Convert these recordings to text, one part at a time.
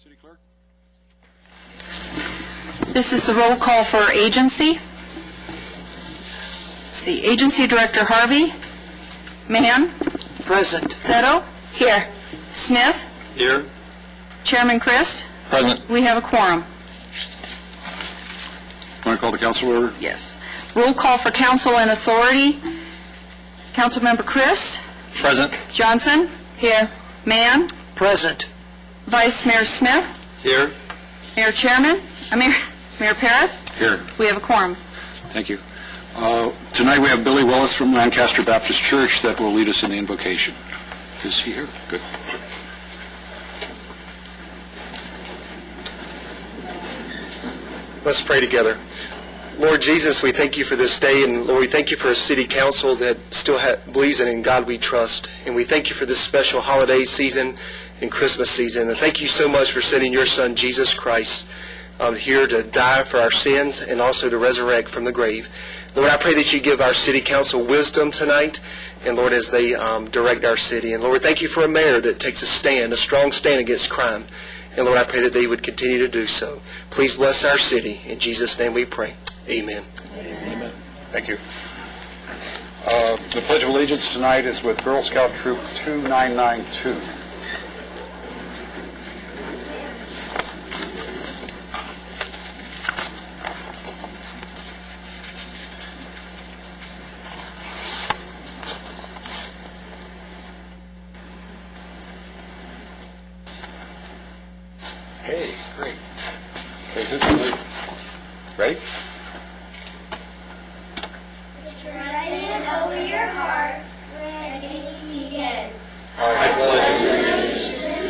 City Clerk. This is the roll call for agency. Let's see, Agency Director Harvey. Mann. Present. Zetto. Here. Smith. Here. Chairman Christ. Present. We have a quorum. Want to call the council order? Yes. Roll call for council and authority. Councilmember Christ. Present. Johnson. Here. Mann. Present. Vice Mayor Smith. Here. Mayor Paris. Here. We have a quorum. Thank you. Tonight we have Billy Willis from Lancaster Baptist Church that will lead us in the invocation. Is he here? Good. Let's pray together. Lord Jesus, we thank you for this day, and Lord, we thank you for a city council that still believes in God we trust. And we thank you for this special holiday season and Christmas season. And thank you so much for sending your Son, Jesus Christ, here to die for our sins and also to resurrect from the grave. Lord, I pray that you give our city council wisdom tonight, and Lord, as they direct our city. And Lord, thank you for a mayor that takes a strong stand against crime. And Lord, I pray that they would continue to do so. Please bless our city. In Jesus' name we pray. Amen. Amen. Thank you. The Pledge of Allegiance tonight is with Girl Scout Troop 2992. Hey, great. Okay, ready? Put your right hand over your heart. Ready, begin. I pledge allegiance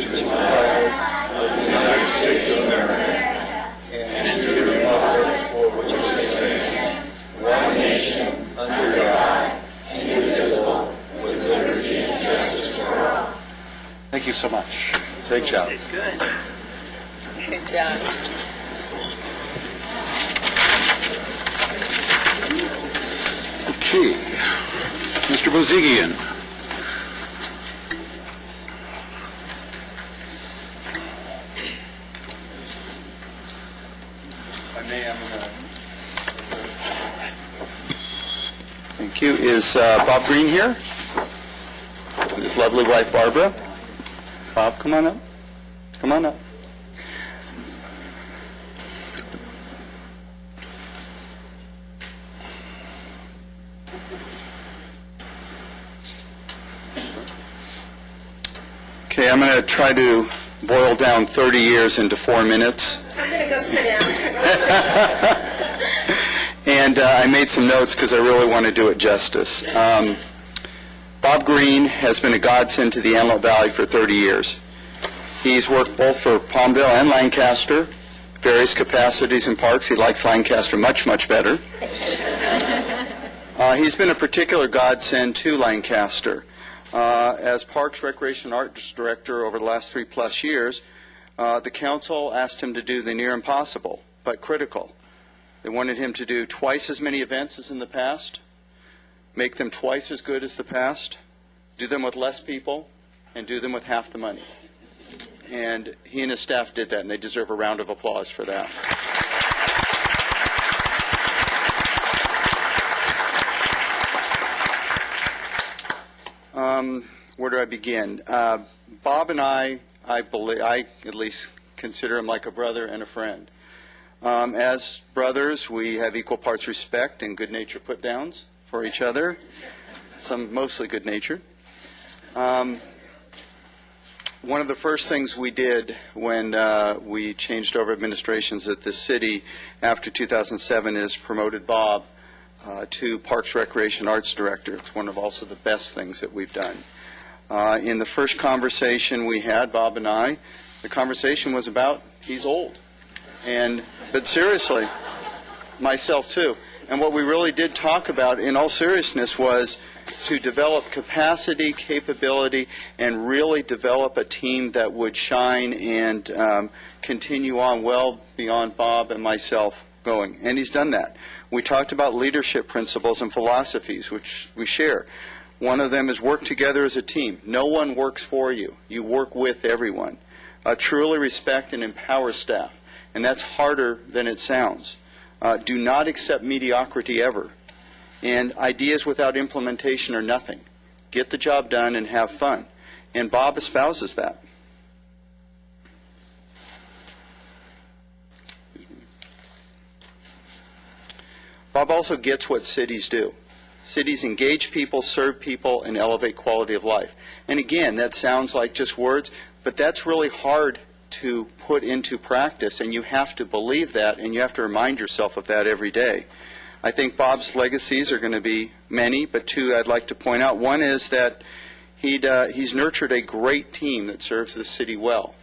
to the flag of the United States of America and to the republic for which it stands, one nation, under God, indivisible, with liberty and justice for all. Thank you so much. Great job. Good job. Okay. Mr. Bozigian. Thank you. Is Bob Green here? And his lovely wife, Barbara. Bob, come on up. Come on up. Okay, I'm going to try to boil down 30 years into 4 minutes. I'm going to go sit down. And I made some notes because I really want to do it justice. Bob Green has been a godsend to the Antelope Valley for 30 years. He's worked both for Palmdale and Lancaster, various capacities and parks. He likes Lancaster much, much better. He's been a particular godsend to Lancaster. As Parks, Recreation, and Arts Director over the last 3+ years, the council asked him to do the near impossible, but critical. They wanted him to do twice as many events as in the past, make them twice as good as the past, do them with less people, and do them with half the money. And he and his staff did that, and they deserve a round of applause for that. Where do I begin? Bob and I believe, I at least consider him like a brother and a friend. As brothers, we have equal parts respect and good nature put-downs for each other, some mostly good-natured. One of the first things we did when we changed over administrations at this city after 2007 is promoted Bob to Parks, Recreation, Arts Director. It's one of also the best things that we've done. In the first conversation we had, Bob and I, the conversation was about he's old. But seriously, myself too. And what we really did talk about in all seriousness was to develop capacity, capability, and really develop a team that would shine and continue on well beyond Bob and myself going. And he's done that. We talked about leadership principles and philosophies, which we share. One of them is work together as a team. No one works for you. You work with everyone. Truly respect and empower staff, and that's harder than it sounds. Do not accept mediocrity ever, and ideas without implementation are nothing. Get the job done and have fun, and Bob espouses that. Bob also gets what cities do. Cities engage people, serve people, and elevate quality of life. And again, that sounds like just words, but that's really hard to put into practice, and you have to believe that, and you have to remind yourself of that every day. I think Bob's legacies are going to be many, but two I'd like to point out. One is that he's nurtured a great team that serves the city well.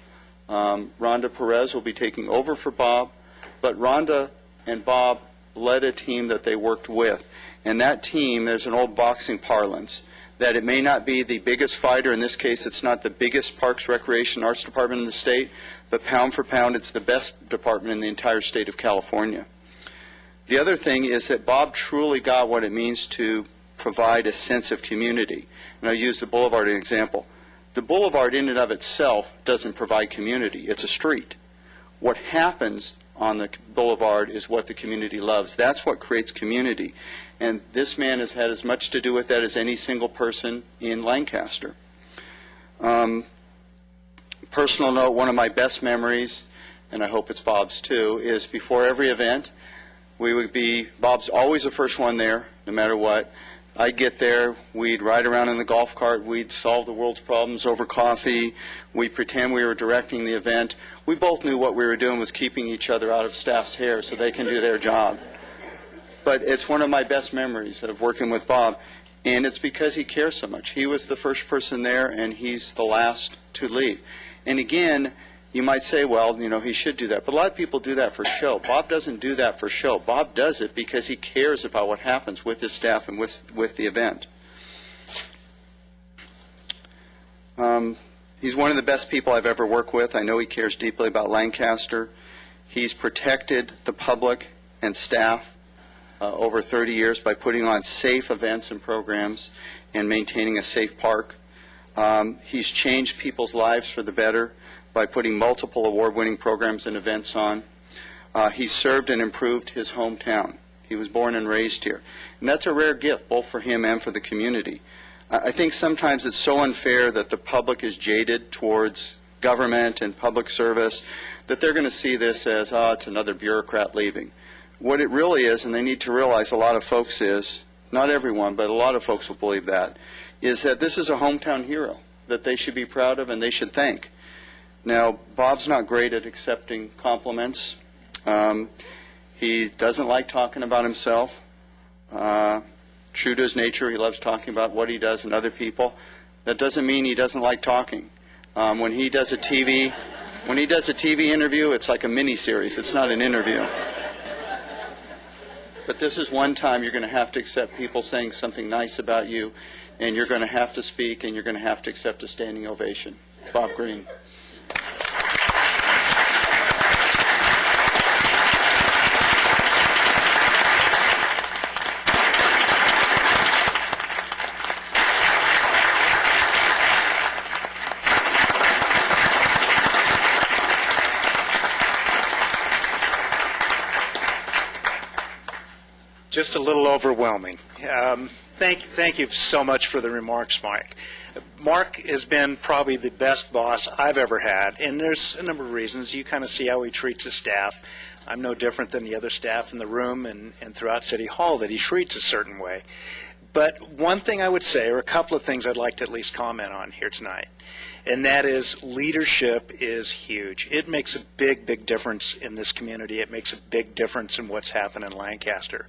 Rhonda Perez will be taking over for Bob, but Rhonda and Bob led a team that they worked with. And that team, there's an old boxing parlance, that it may not be the biggest fighter. In this case, it's not the biggest Parks, Recreation, Arts department in the state, but pound for pound, it's the best department in the entire state of California. The other thing is that Bob truly got what it means to provide a sense of community. And I'll use the Boulevard as an example. The Boulevard in and of itself doesn't provide community. It's a street. What happens on the Boulevard is what the community loves. That's what creates community. And this man has had as much to do with that as any single person in Lancaster. Personal note, one of my best memories, and I hope it's Bob's too, is before every event, Bob's always the first one there, no matter what. I'd get there, we'd ride around in the golf cart, we'd solve the world's problems over coffee, we'd pretend we were directing the event. We both knew what we were doing was keeping each other out of staff's hair so they can do their job. But it's one of my best memories of working with Bob, and it's because he cares so much. He was the first person there, and he's the last to leave. And again, you might say, well, he should do that. But a lot of people do that for show. Bob doesn't do that for show. Bob does it because he cares about what happens with his staff and with the event. He's one of the best people I've ever worked with. I know he cares deeply about Lancaster. He's protected the public and staff over 30 years by putting on safe events and programs and maintaining a safe park. He's changed people's lives for the better by putting multiple award-winning programs and events on. He served and improved his hometown. He was born and raised here. And that's a rare gift, both for him and for the community. I think sometimes it's so unfair that the public is jaded towards government and public service that they're going to see this as, it's another bureaucrat leaving. What it really is, and they need to realize a lot of folks is, not everyone, but a lot of folks will believe that, is that this is a hometown hero that they should be proud of and they should thank. Now, Bob's not great at accepting compliments. He doesn't like talking about himself. True to his nature, he loves talking about what he does and other people. That doesn't mean he doesn't like talking. When he does a TV interview, it's like a mini-series. It's not an interview. But this is one time you're going to have to accept people saying something nice about you, and you're going to have to speak, and you're going to have to accept a standing ovation. Bob Green. Just a little overwhelming. Thank you so much for the remarks, Mike. Mark has been probably the best boss I've ever had, and there's a number of reasons. You kind of see how he treats his staff. I'm no different than the other staff in the room and throughout City Hall that he treats a certain way. But one thing I would say, or a couple of things I'd like to at least comment on here tonight, and that is leadership is huge. It makes a big, big difference in this community. It makes a big difference in what's happened in Lancaster.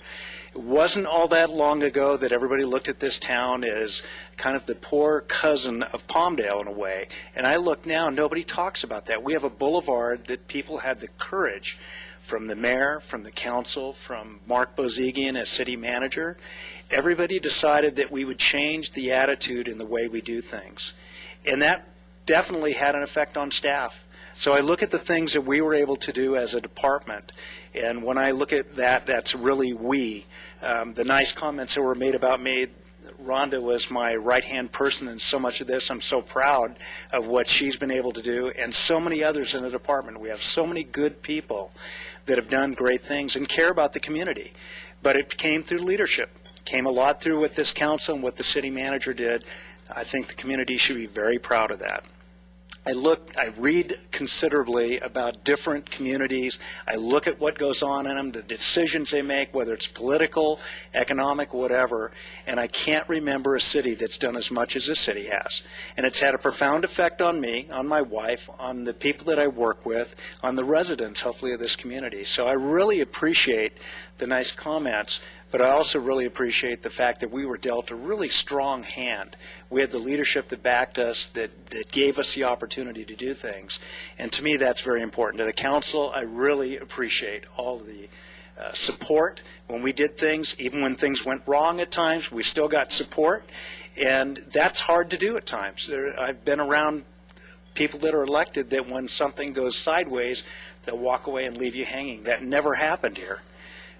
It wasn't all that long ago that everybody looked at this town as kind of the poor cousin of Palmdale in a way. And I look now, nobody talks about that. We have a boulevard that people had the courage, from the mayor, from the council, from Mark Bozigian as city manager. Everybody decided that we would change the attitude in the way we do things. And that definitely had an effect on staff. So I look at the things that we were able to do as a department, and when I look at that, that's really we. The nice comments that were made about me Rhonda was my right-hand person in so much of this. I'm so proud of what she's been able to do, and so many others in the department. We have so many good people that have done great things and care about the community. But it came through leadership. It came a lot through what this council and what the city manager did. I think the community should be very proud of that. I read considerably about different communities. I look at what goes on in them, the decisions they make, whether it's political, economic, whatever, and I can't remember a city that's done as much as this city has. And it's had a profound effect on me, on my wife, on the people that I work with, on the residents, hopefully, of this community. So I really appreciate the nice comments, but I also really appreciate the fact that we were dealt a really strong hand. We had the leadership that backed us, that gave us the opportunity to do things. And to me, that's very important. To the council, I really appreciate all the support when we did things. Even when things went wrong at times, we still got support. And that's hard to do at times. I've been around people that are elected that when something goes sideways, they'll walk away and leave you hanging. That never happened here.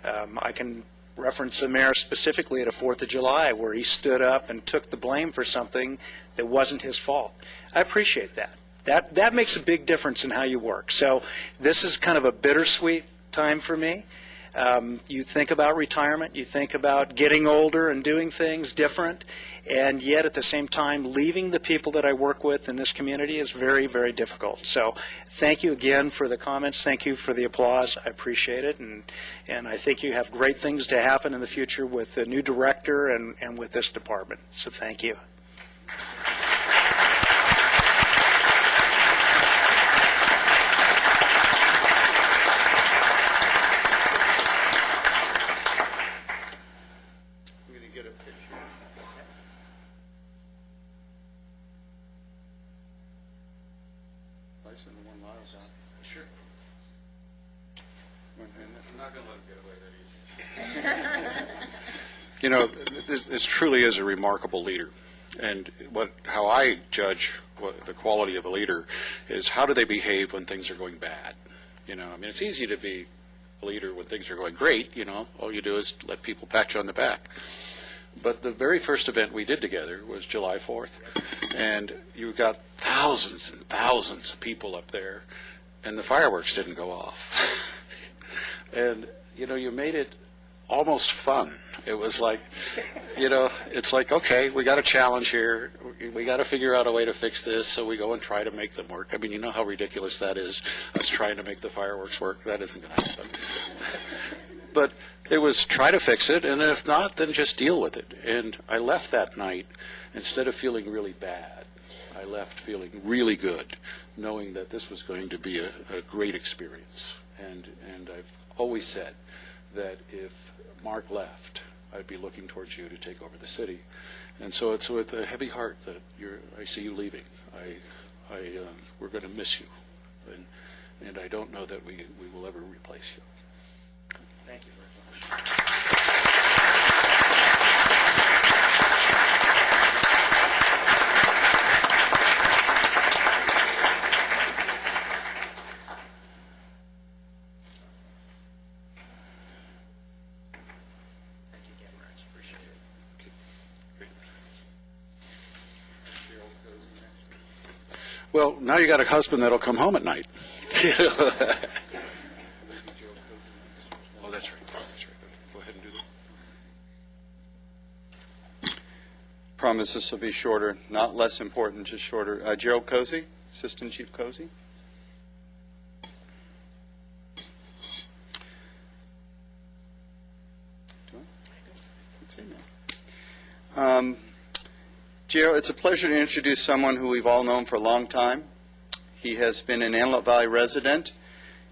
I can reference the mayor specifically at a 4th of July where he stood up and took the blame for something that wasn't his fault. I appreciate that. That makes a big difference in how you work. So this is kind of a bittersweet time for me. You think about retirement, you think about getting older and doing things different, and yet at the same time leaving the people that I work with in this community is very, very difficult. So thank you again for the comments. Thank you for the applause. I appreciate it, and I think you have great things to happen in the future with the new director and with this department. So thank you. Sure. I'm not going to let him get away that easy. You know, this truly is a remarkable leader. And how I judge the quality of a leader is how do they behave when things are going bad. You know, I mean, it's easy to be a leader when things are going great. You know, all you do is let people pat you on the back. But the very first event we did together was July 4th, and you got thousands and thousands of people up there, and the fireworks didn't go off. And, you know, you made it almost fun. It was like, you know, it's like, okay, we got a challenge here. We got to figure out a way to fix this, so we go and try to make them work. I mean, you know how ridiculous that is, us trying to make the fireworks work. That isn't going to happen. But it was try to fix it, and if not, then just deal with it. And I left that night, instead of feeling really bad, I left feeling really good, knowing that this was going to be a great experience. And I've always said that if Mark left, I'd be looking towards you to take over the city. And so it's with a heavy heart that I see you leaving. We're going to miss you. And I don't know that we will ever replace you. Thank you very much. Well, now you got a husband that'll come home at night. Oh, that's right. Go ahead and do that. Promise this will be shorter, not less important, just shorter. Gerald Cozy, Assistant Chief Cozy. Gerald, it's a pleasure to introduce someone who we've all known for a long time. He has been an Antelope Valley resident,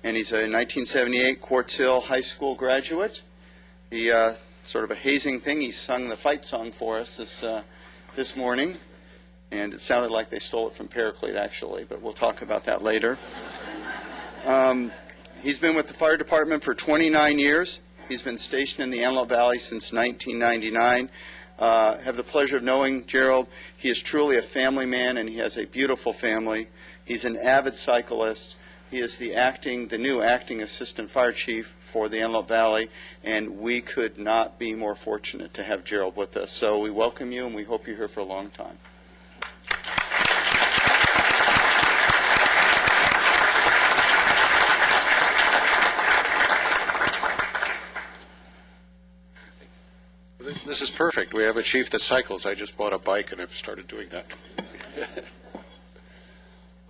and he's a 1978 Quartz Hill High School graduate. He, sort of a hazing thing, he sung the fight song for us this morning, and it sounded like they stole it from Paraclete, actually, but we'll talk about that later. He's been with the fire department for 29 years. He's been stationed in the Antelope Valley since 1999. Have the pleasure of knowing Gerald. He is truly a family man, and he has a beautiful family. He's an avid cyclist, He is the new acting assistant fire chief for the Antelope Valley, and we could not be more fortunate to have Gerald with us. So we welcome you, and we hope you're here for a long time. This is perfect. We have a chief that cycles. I just bought a bike and I've started doing that.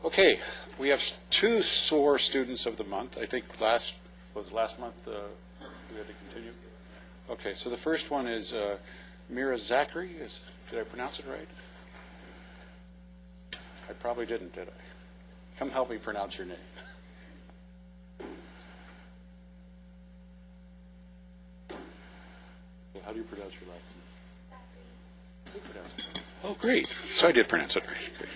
Okay, we have 2 SOAR students of the month. I think last month we had to continue? Okay, so the first one is Mira Zachary. Did I pronounce it right? I probably didn't, did I? Come help me pronounce your name. How do you pronounce your last name? Oh, great. So I did pronounce it right. Great.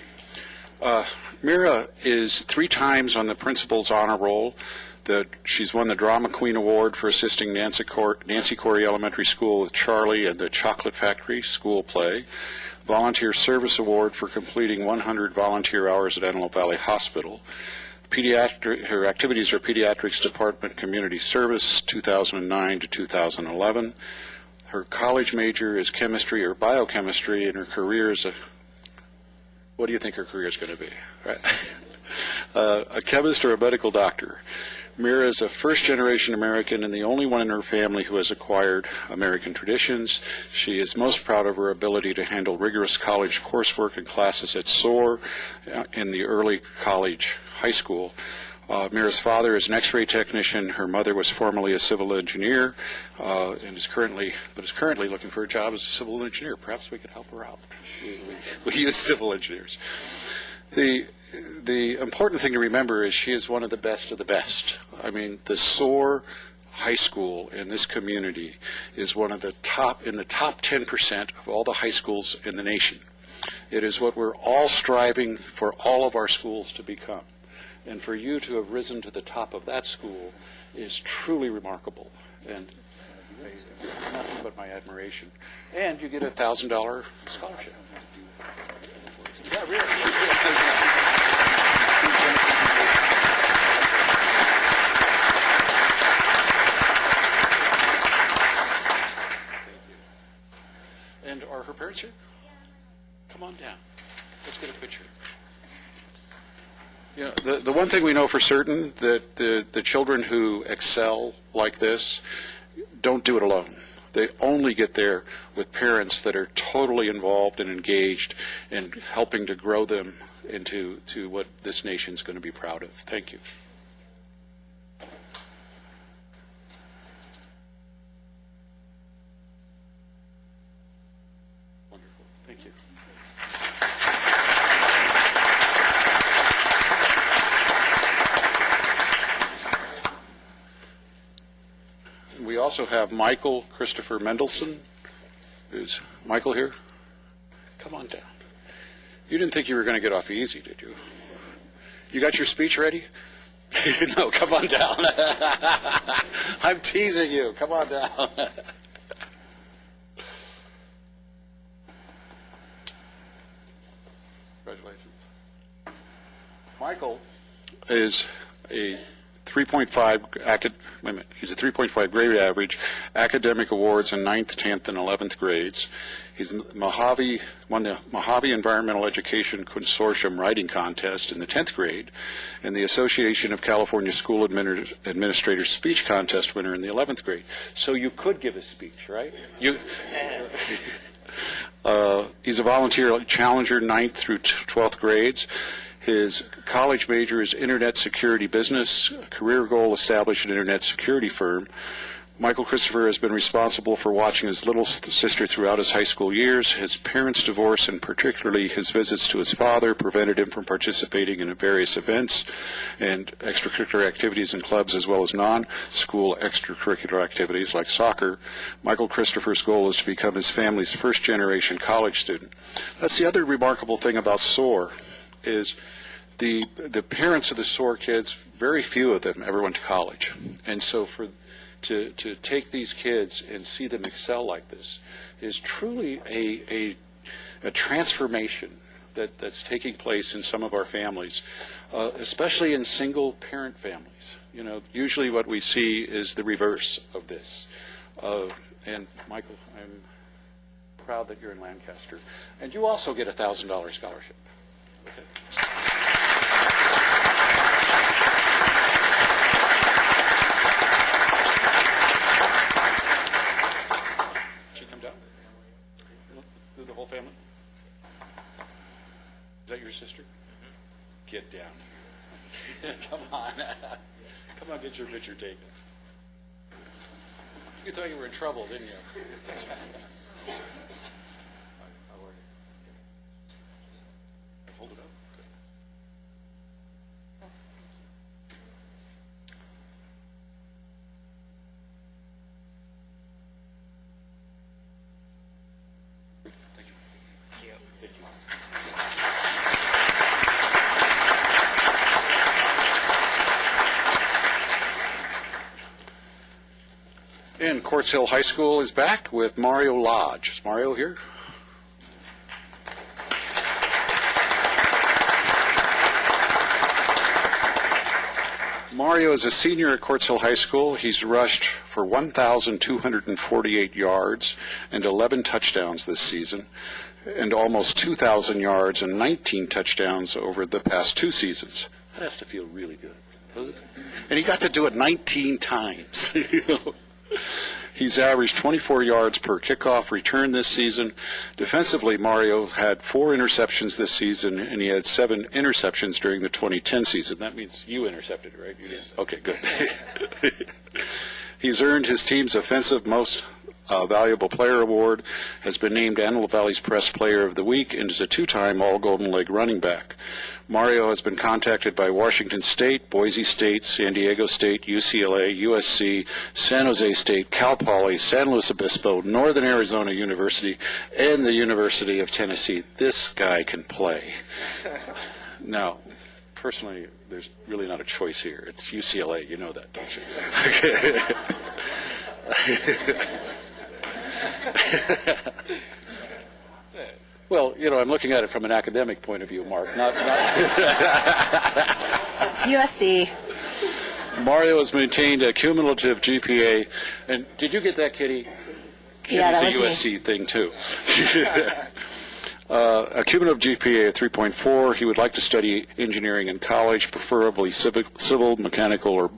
Mira is 3 times on the principal's honor roll. She's won the Drama Queen Award for assisting Nancy Corey Elementary School with Charlie and the Chocolate Factory school play. Volunteer Service Award for completing 100 volunteer hours at Antelope Valley Hospital. Her activities are Pediatrics Department Community Service, 2009 to 2011. Her college major is chemistry or biochemistry, and her career is what do you think her career is going to be? Right? A chemist or a medical doctor. Mira is a first-generation American and the only one in her family who has acquired American traditions. She is most proud of her ability to handle rigorous college coursework and classes at SOAR in the early college high school. Mira's father is an X-ray technician. Her mother was formerly a civil engineer and is currently looking for a job as a civil engineer. Perhaps we could help her out. We use civil engineers. The important thing to remember is she is one of the best of the best. I mean, the SOAR High School in this community is one of the top 10% of all the high schools in the nation. It is what we're all striving for all of our schools to become. And for you to have risen to the top of that school is truly remarkable. And nothing but my admiration. And you get a $1,000 scholarship. Yeah, really. And are her parents here? Come on down. Let's get a picture. Yeah, the one thing we know for certain, that the children who excel like this don't do it alone. They only get there with parents that are totally involved and engaged in helping to grow them into what this nation's going to be proud of. Thank you. Wonderful. Thank you. We also have Michael Christopher Mendelson. Is Michael here? Come on down. You didn't think you were going to get off easy, did you? You got your speech ready? No, come on down. I'm teasing you. Come on down. Congratulations. Michael is a 3.5 grade average, academic awards in 9th, 10th, and 11th grades. He's won the Mojave Environmental Education Consortium Writing Contest in the 10th grade, and the Association of California School Administrators Speech Contest winner in the 11th grade. So you could give a speech, right? He's a volunteer challenger 9th through 12th grades. His college major is Internet Security Business, a career goal established an Internet security firm. Michael Christopher has been responsible for watching his little sister throughout his high school years. His parents' divorce, and particularly his visits to his father, prevented him from participating in various events and extracurricular activities in clubs, as well as non-school extracurricular activities like soccer. Michael Christopher's goal is to become his family's first-generation college student. That's the other remarkable thing about SOAR, is the parents of the SOAR kids, very few of them ever went to college. And so to take these kids and see them excel like this is truly a transformation that's taking place in some of our families, especially in single-parent families. You know, usually what we see is the reverse of this. And Michael, I'm proud that you're in Lancaster. And you also get a $1,000 scholarship. Okay. She come down? Do the whole family? Is that your sister? Mm-hmm. Get down. Come on. Come on, get your picture taken. You thought you were in trouble, didn't you? Hold it up. Thank you. Thank you. And Quartz Hill High School is back with Mario Lodge. Is Mario here? Mario is a senior at Quartz Hill High School. He's rushed for 1,248 yards and 11 touchdowns this season, and almost 2,000 yards and 19 touchdowns over the past 2 seasons. That has to feel really good, doesn't it? And he got to do it 19 times. You know? He's averaged 24 yards per kickoff return this season. Defensively, Mario had 4 interceptions this season, and he had 7 interceptions during the 2010 season. That means you intercepted, right? You did. Okay, good. He's earned his team's offensive most Valuable Player Award, has been named Antelope Valley's Press Player of the Week, and is a 2-time All-Golden Leg running back. Mario has been contacted by Washington State, Boise State, San Diego State, UCLA, USC, San Jose State, Cal Poly, San Luis Obispo, Northern Arizona University, and the University of Tennessee. This guy can play. Now, personally, there's really not a choice here. It's UCLA. You know that, don't you? Well, you know, I'm looking at it from an academic point of view, Mark. Not It's USC. Mario has maintained a cumulative GPA. And did you get that, Kitty? Yeah, that It's a was USC thing, too. A cumulative GPA of 3.4. He would like to study engineering in college, preferably civil, mechanical, or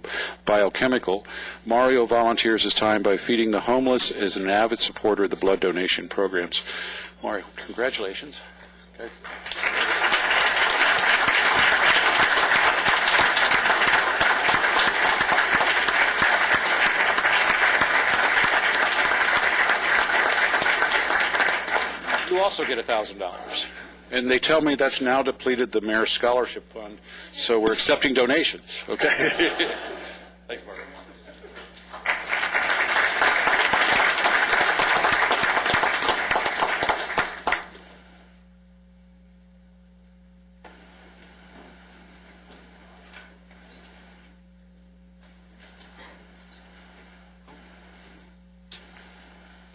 biochemical. Mario volunteers his time by feeding the homeless, as an avid supporter of the blood donation programs. Mario, congratulations. Okay. You also get $1,000. And they tell me that's now depleted the Mayor's Scholarship Fund, so we're accepting donations, okay? Thanks, Mark.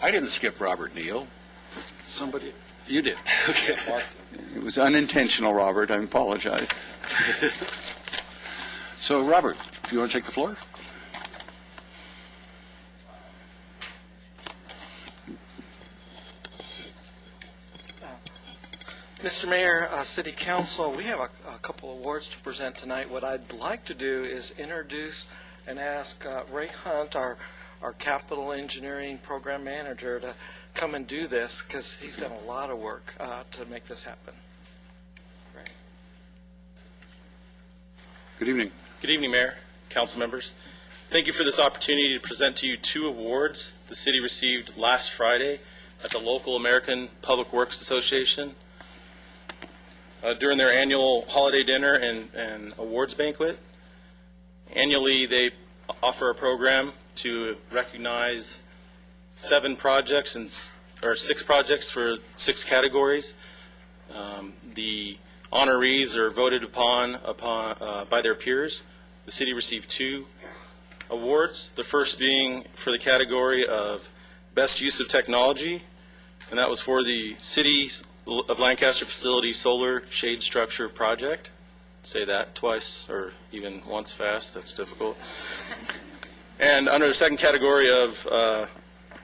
I didn't skip Robert Neal. Somebody, you did. Okay. It was unintentional, Robert. I apologize. So, Robert, do you want to take the floor? Mr. Mayor, City Council, we have a couple awards to present tonight. What I'd like to do is introduce and ask Ray Hunt, our capital engineering program manager, to come and do this, because he's done a lot of work to make this happen. Ray. Good evening. Good evening, Mayor, council members. Thank you for this opportunity to present to you 2 awards the city received last Friday at the local American Public Works Association during their annual holiday dinner and awards banquet. Annually, they offer a program to recognize 6 projects for 6 categories. The honorees are voted upon by their peers. The city received 2 awards, the first being for the category of Best Use of Technology, and that was for the city's of Lancaster Facility Solar Shade Structure Project. Say that twice or even once fast. That's difficult. And under the second category of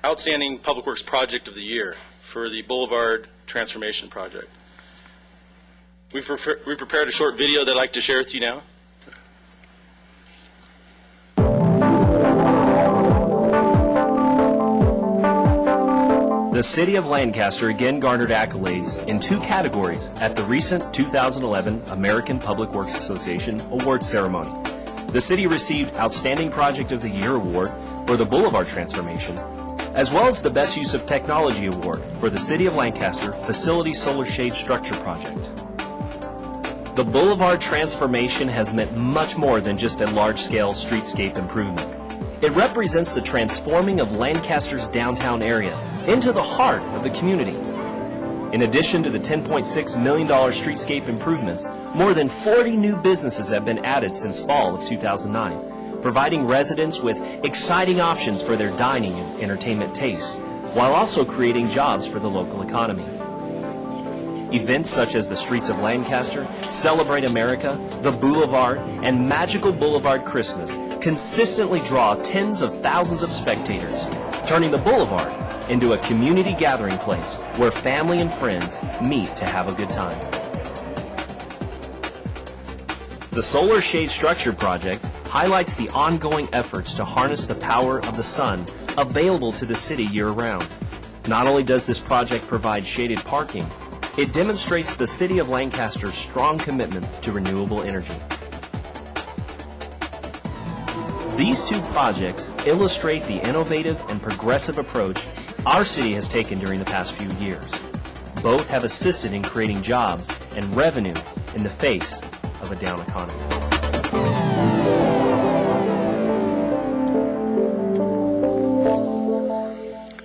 Outstanding Public Works Project of the Year for the Boulevard Transformation Project. We prepared a short video that I'd like to share with you now. The City of Lancaster again garnered accolades in 2 categories at the recent 2011 American Public Works Association Awards Ceremony. The city received Outstanding Project of the Year Award for the Boulevard Transformation, as well as the Best Use of Technology Award for the City of Lancaster Facility Solar Shade Structure Project. The Boulevard Transformation has meant much more than just a large-scale streetscape improvement. It represents the transforming of Lancaster's downtown area into the heart of the community. In addition to the $10.6 million streetscape improvements, more than 40 new businesses have been added since fall of 2009, providing residents with exciting options for their dining and entertainment tastes, while also creating jobs for the local economy. Events such as the Streets of Lancaster, Celebrate America, the Boulevard, and Magical Boulevard Christmas consistently draw tens of thousands of spectators, turning the Boulevard into a community gathering place where family and friends meet to have a good time. The Solar Shade Structure Project highlights the ongoing efforts to harness the power of the sun available to the city year-round. Not only does this project provide shaded parking, it demonstrates the City of Lancaster's strong commitment to renewable energy. These 2 projects illustrate the innovative and progressive approach our city has taken during the past few years. Both have assisted in creating jobs and revenue in the face of a down economy.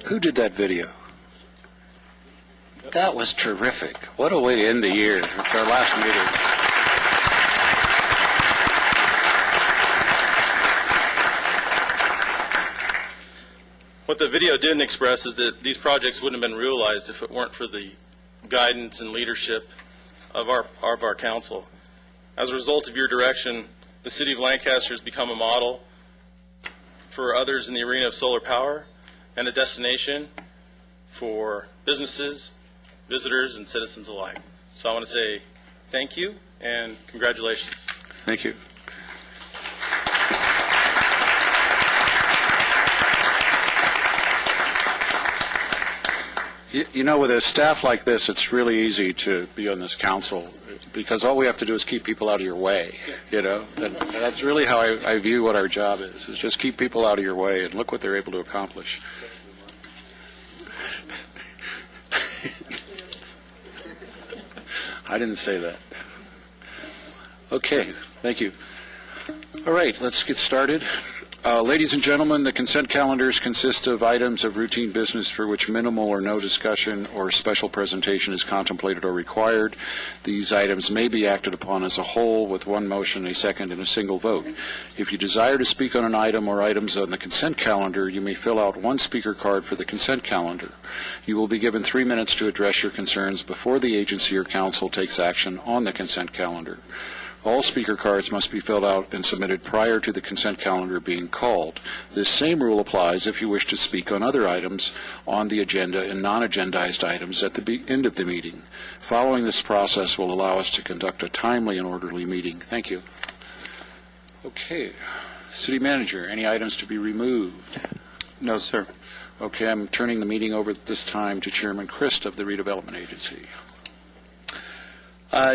Who did that video? That was terrific. What a way to end the year. It's our last meeting. What the video didn't express is that these projects wouldn't have been realized if it weren't for the guidance and leadership of our council. As a result of your direction, the City of Lancaster has become a model for others in the arena of solar power and a destination for businesses, visitors, and citizens alike. So I want to say thank you and congratulations. Thank you. You know, with a staff like this, it's really easy to be on this council because all we have to do is keep people out of your way, you know. And that's really how I view what our job is just keep people out of your way, and look what they're able to accomplish. I didn't say that. Okay, thank you. All right, let's get started. Ladies and gentlemen, the consent calendars consist of items of routine business for which minimal or no discussion or special presentation is contemplated or required. These items may be acted upon as a whole with one motion, a second, and a single vote. If you desire to speak on an item or items on the consent calendar, you may fill out one speaker card for the consent calendar. You will be given 3 minutes to address your concerns before the agency or council takes action on the consent calendar. All speaker cards must be filled out and submitted prior to the consent calendar being called. This same rule applies if you wish to speak on other items on the agenda and non-agendized items at the end of the meeting. Following this process will allow us to conduct a timely and orderly meeting. Thank you. Okay. City Manager, any items to be removed? No, sir. Okay, I'm turning the meeting over at this time to Chairman Christ of the Redevelopment Agency.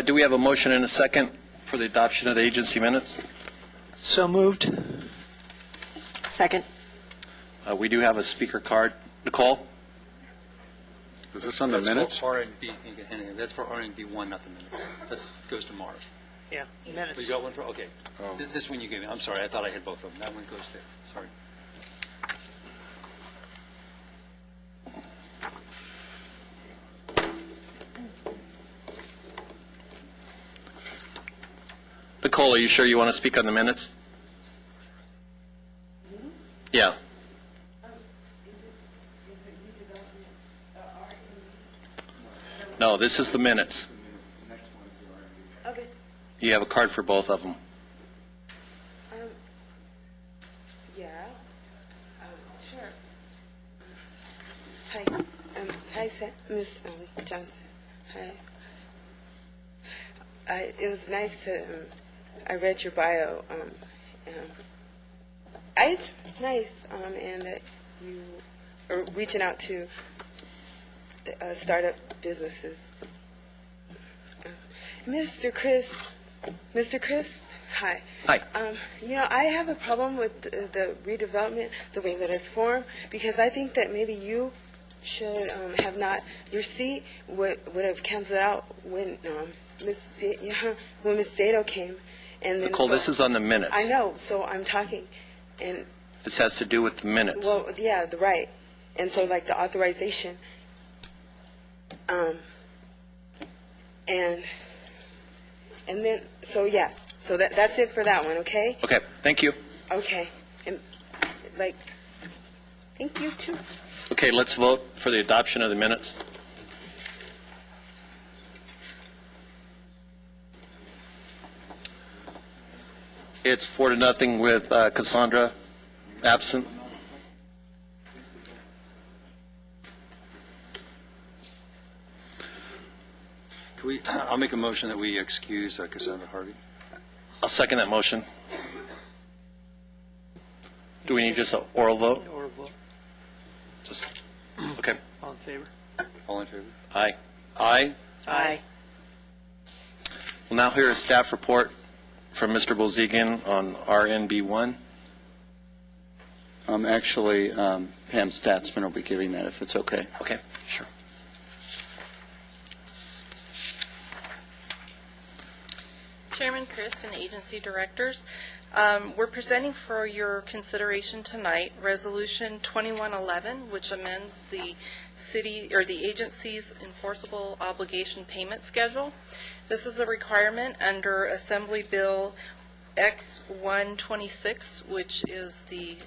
Do we have a motion and a second for the adoption of the agency minutes? So moved. Second. We do have a speaker card. Nicole? Is this on the minutes? That's for R&B 1, not the minutes. That goes to Marv. Yeah, minutes. You got one for, okay. Oh. This one you gave me. I'm sorry, I thought I had both of them. That one goes there. Sorry. Nicole, are you sure you want to speak on the minutes? Yeah. No, this is the minutes. Okay. You have a card for both of them. Yeah. Sure. Hi, Miss Johnson. Hi. It was nice to. I read your bio. It's nice, and that you are reaching out to startup businesses. Mr. Chris, hi. Hi. I have a problem with the redevelopment, the way that it's formed, because I think that maybe you should have not, your seat would have canceled out when Miss Zato came. And then Nicole, this is on the minutes. I know, so I'm talking, and This has to do with the minutes. well, yeah, right, and so like the authorization, and then so that's it for that one, okay? Okay, thank you. Okay, and thank you too. Okay, let's vote for the adoption of the minutes. It's 4-0 with Cassandra absent. I'll make a motion that we excuse Cassandra Harvey. I'll second that motion. Do we need just an oral vote? Oral vote. Just, okay. All in favor? All in favor? Aye. Aye. Aye. We'll now hear a staff report from Mr. Bozigan on RNB1. Actually, Pam Statsman will be giving that, if it's okay. Okay, sure. Chairman Christ and agency directors, we're presenting for your consideration tonight Resolution 2111, which amends the city or the agency's enforceable obligation payment schedule. This is a requirement under Assembly Bill X126, which is the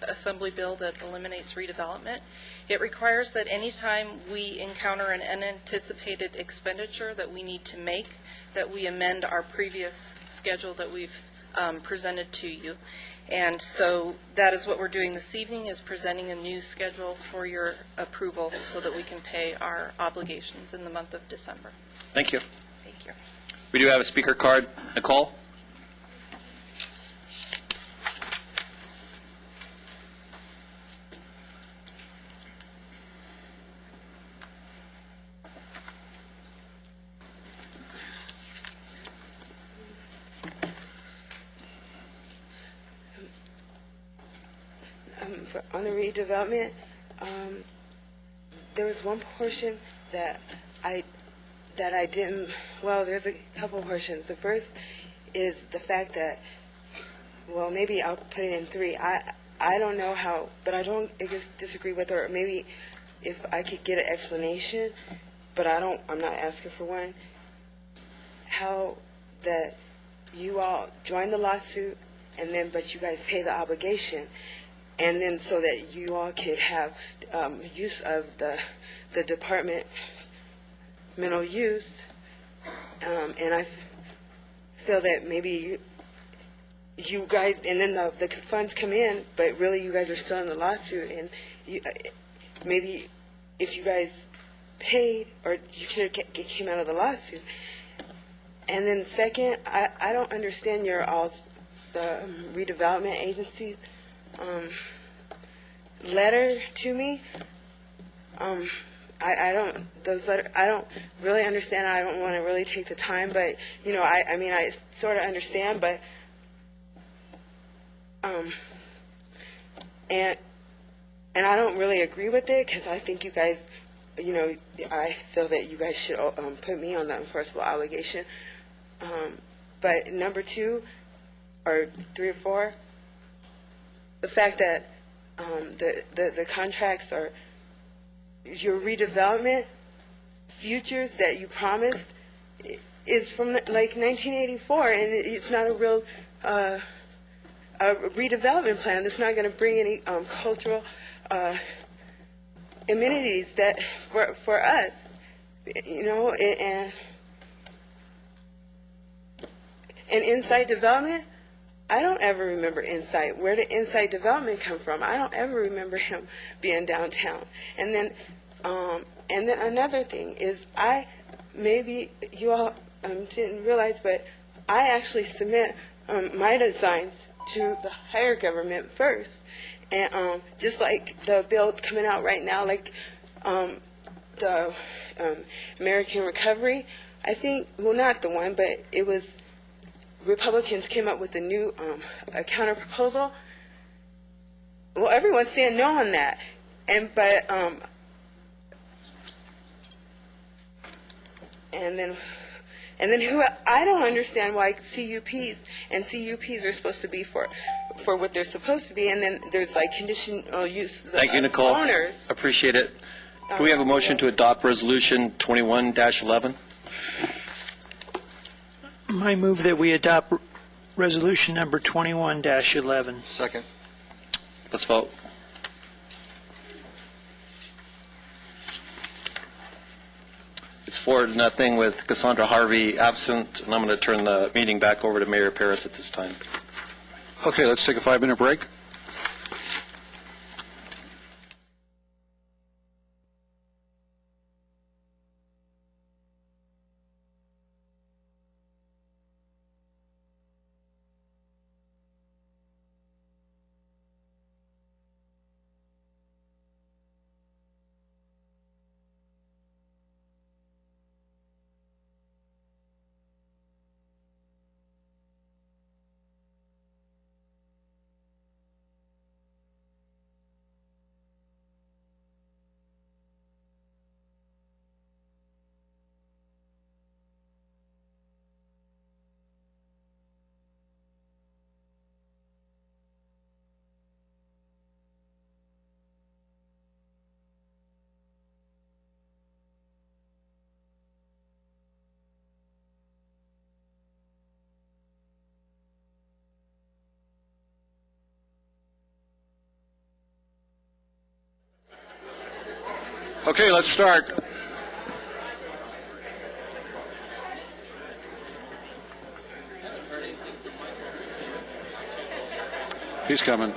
Assembly bill that eliminates redevelopment. It requires that anytime we encounter an unanticipated expenditure that we need to make, that we amend our previous schedule that we've presented to you. And so that is what we're doing this evening, is presenting a new schedule for your approval so that we can pay our obligations in the month of December. Thank you. Thank you. We do have a speaker card. Nicole? On the redevelopment, there was one portion that I didn't. Well, there's a couple portions. The first is the fact that, well, maybe I'll put it in 3. I don't know how, but I don't disagree with her. Maybe if I could get an explanation, but I'm not asking for one. How that you all joined the lawsuit, but you guys pay the obligation. And then so that you all could have use of the departmental use, and I feel that maybe you guys, and then the funds come in, but really you guys are still in the lawsuit, and maybe if you guys paid, or you should have came out of the lawsuit. And then second, I don't understand the redevelopment agencies letter to me. I don't really understand. I don't want to really take the time, but I sort of understand, but and I don't really agree with it, because I think you guys, I feel that you guys should put me on the enforceable obligation. But number 2 or 3 or 4. The fact that the contracts are your redevelopment futures that you promised is from like 1984, and it's not a real a redevelopment plan. It's not going to bring any cultural amenities that for us. and insight development, I don't ever remember Insight. Where did Insight Development come from? I don't ever remember him being downtown. And then another thing is, maybe you all didn't realize, but I actually submit my designs to the higher government first. And just like the bill coming out right now, like the American Recovery, I think, well, not the one, but it was Republicans came up with a new a counter proposal. Well, everyone's saying no on that, but who I don't understand why CUPs are supposed to be for what they're supposed to be, and then there's like conditional use. Thank you, Nicole. Owners. Appreciate it. Do we have a motion to adopt Resolution 21-11? I move that we adopt resolution number 21-11. Second. Let's vote. It's 4-0 with Cassandra Harvey absent, and I'm going to turn the meeting back over to Mayor Paris at this time. Okay, let's take a 5-minute break. Okay, let's start. He's coming.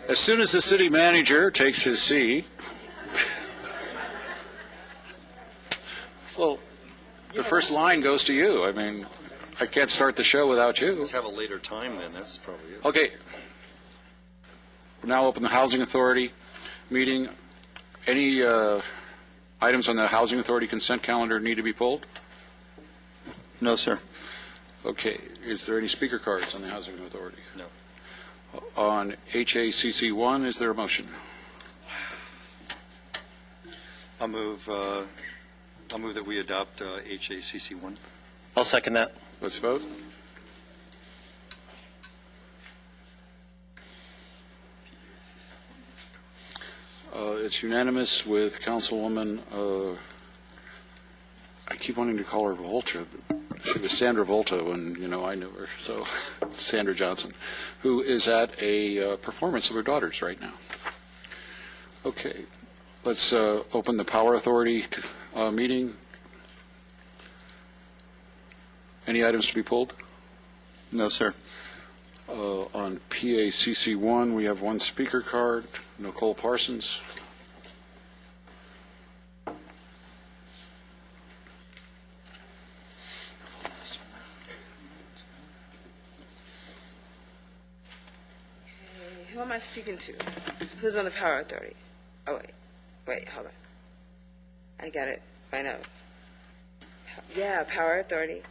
As soon as the city manager takes his seat, well, the first line goes to you. I mean, I can't start the show without you. Let's have a later time then. That's probably it. Okay. We'll now open the Housing Authority meeting. Any items on the Housing Authority consent calendar need to be pulled? No, sir. Okay. Is there any speaker cards on the Housing Authority? No. On HACC 1, is there a motion? I'll move that we adopt HACC 1. I'll second that. Let's vote. It's unanimous with Councilwoman, I keep wanting to call her Volta. She was Sandra Volta when, I knew her. So, Sandra Johnson, who is at a performance of her daughters right now. Okay. Let's open the Power Authority meeting. Any items to be pulled? No, sir. On PACC 1, we have one speaker card, Nicole Parsons. Who am I speaking to? Who's on the Power Authority? Oh, wait, hold on. I got it. I know. Yeah, Power Authority.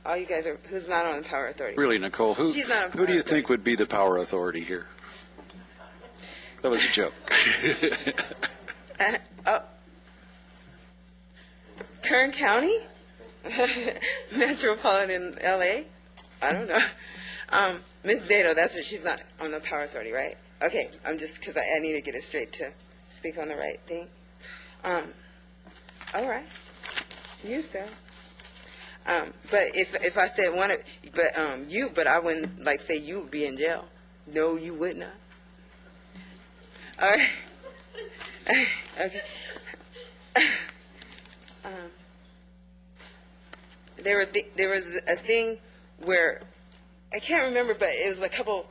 All you guys are, who's not on the Power Authority? Really, Nicole, who She's not on do you Power think would be the Power Authority here? That was a joke. Kern County? Metropolitan LA? I don't know. Ms. Zato, that's her. She's not on the Power Authority, right? Okay, I'm just, because I need to get it straight to speak on the right thing. All right. You, sir. But if I said one of, but I wouldn't say you would be in jail. No, you would not. All right. Okay. There was a thing where, I can't remember, but it was a couple,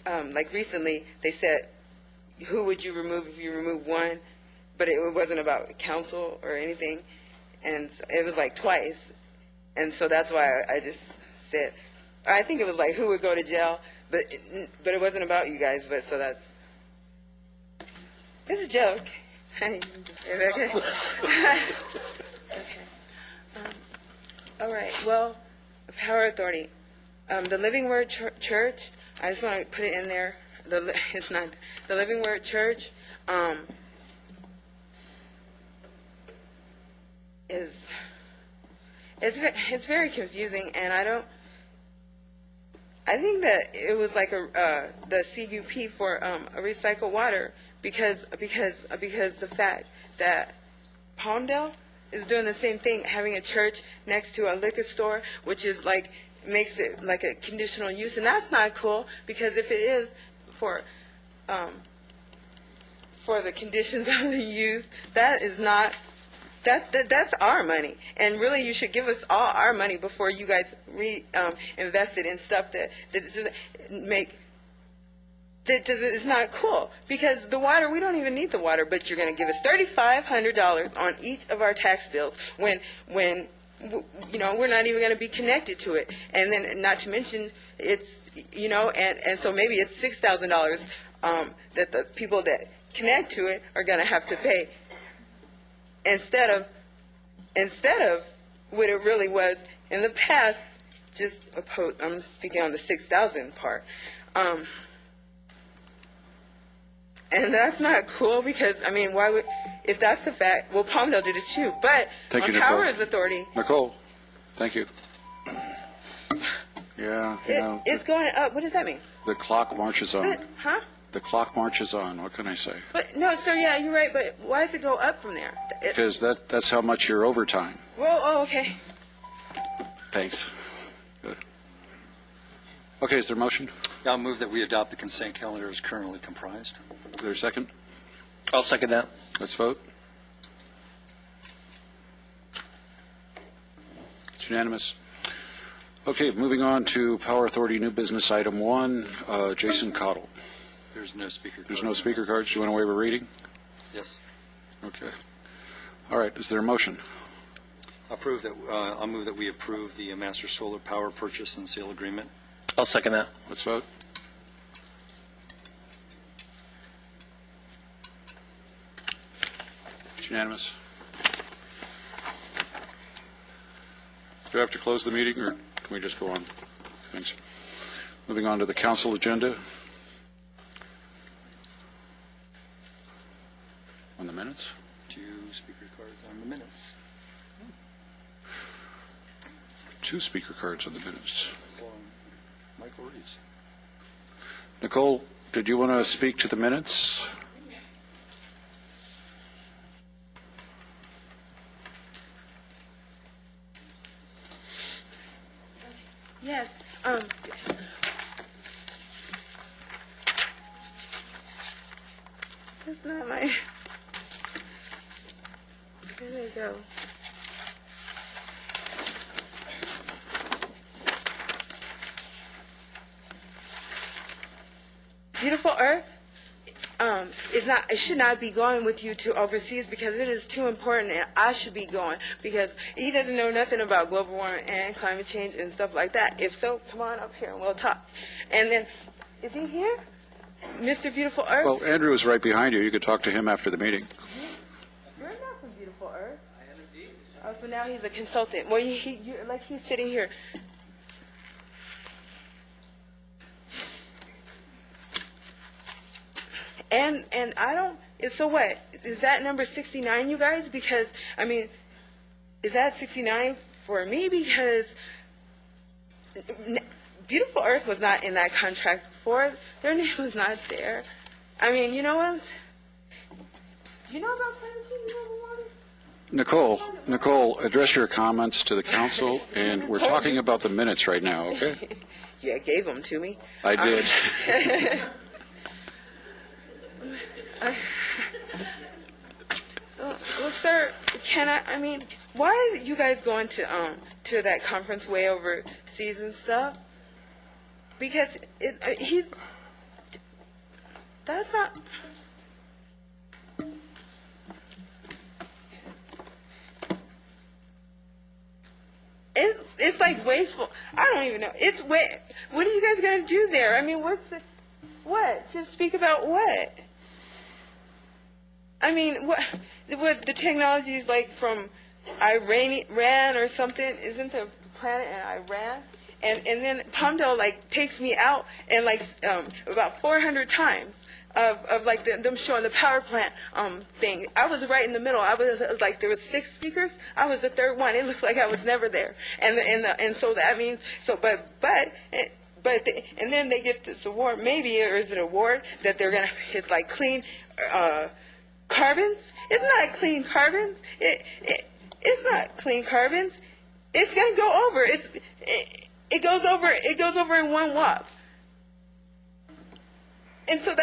like recently, they said, who would you remove if you remove one? But it wasn't about council or anything. And so it was like twice. And so that's why I just said, I think it was like who would go to jail, but it wasn't about you guys, but so that's, it's a joke. Okay. All right, well, Power Authority. The Living Word Church, I just want to put it in there. It's not, the Living Word Church it's very confusing, and I think that it was like the CUP for recycled water because the fact that Palmdale is doing the same thing, having a church next to a liquor store, which is like makes it like a conditional use, and that's not cool because if it is for the conditions of the use, that is not. That's our money, and really you should give us all our money before you guys invest it in stuff that is not cool. Because the water, we don't even need the water, but you're going to give us $3,500 on each of our tax bills when you know we're not even going to be connected to it, and then not to mention it's and so maybe it's $6,000 that the people that connect to it are going to have to pay. Instead of what it really was in the past, I'm speaking on the 6,000 part, and that's not cool because why would, if that's the fact, well, Palmdale did it too, but Thank on you, Powers Authority, Nicole, thank you. Yeah, it's going up. What does that mean? the clock marches on. Huh? The clock marches on. What can I say? But no, sir. Yeah, you're right. But why does it go up from there? Because that's how much your overtime. Well, oh, okay. Thanks. Good. Okay, is there a motion? I'll move that we adopt the consent calendar as currently comprised. Is there a second? I'll second that. Let's vote. It's unanimous. Okay, moving on to Power Authority New Business Item 1, Jason Cottle. There's no speaker card. There's no speaker cards. Do you want to waive a reading? Yes. Okay. All right, is there a motion? I'll move that we approve the Master Solar Power Purchase and Sale Agreement. I'll second that. Let's vote. It's unanimous. Do I have to close the meeting, or can we just go on? Thanks. Moving on to the council agenda. On the minutes? 2 speaker cards on the minutes. 2 speaker cards on the minutes. Michael Reeves. Nicole, did you want to speak to the minutes? Yes. That's not my. There you go. Beautiful Earth it should not be going with you to overseas because it is too important, and I should be going because he doesn't know nothing about global warming and climate change and stuff like that. If so, come on up here and we'll talk. And then, is he here? Mr. Beautiful Earth? Well, Andrew is right behind you. You could talk to him after the meeting. You're not from Beautiful Earth. I am indeed. Oh, so now he's a consultant. Well, he's sitting here. And I don't, so what? Is that number 69, you guys? Because, is that 69 for me? Because Beautiful Earth was not in that contract before. Their name was not there. You know what? Do you know about climate change and global warming? Nicole, address your comments to the council, and we're talking about the minutes right now, okay? Yeah, gave them to me. I did. Well, sir, I mean, why is you guys going to that conference way overseas and stuff? Because that's not... It's like wasteful. I don't even know. What are you guys going to do there? I mean, what? Just speak about what? I mean, what the technology is like from Iran or something? Isn't the planet in Iran? And then Palmdale like takes me out and like about 400 times of like them showing the power plant thing. I was right in the middle. It was like there was 6 speakers. I was the third one. It looked like I was never there. And so that means and then they get this award, maybe, or is it an award that they're gonna? It's like clean carbons. It's not clean carbons. It's not clean carbons. It's gonna go over. It goes over. It goes over in one whop. And so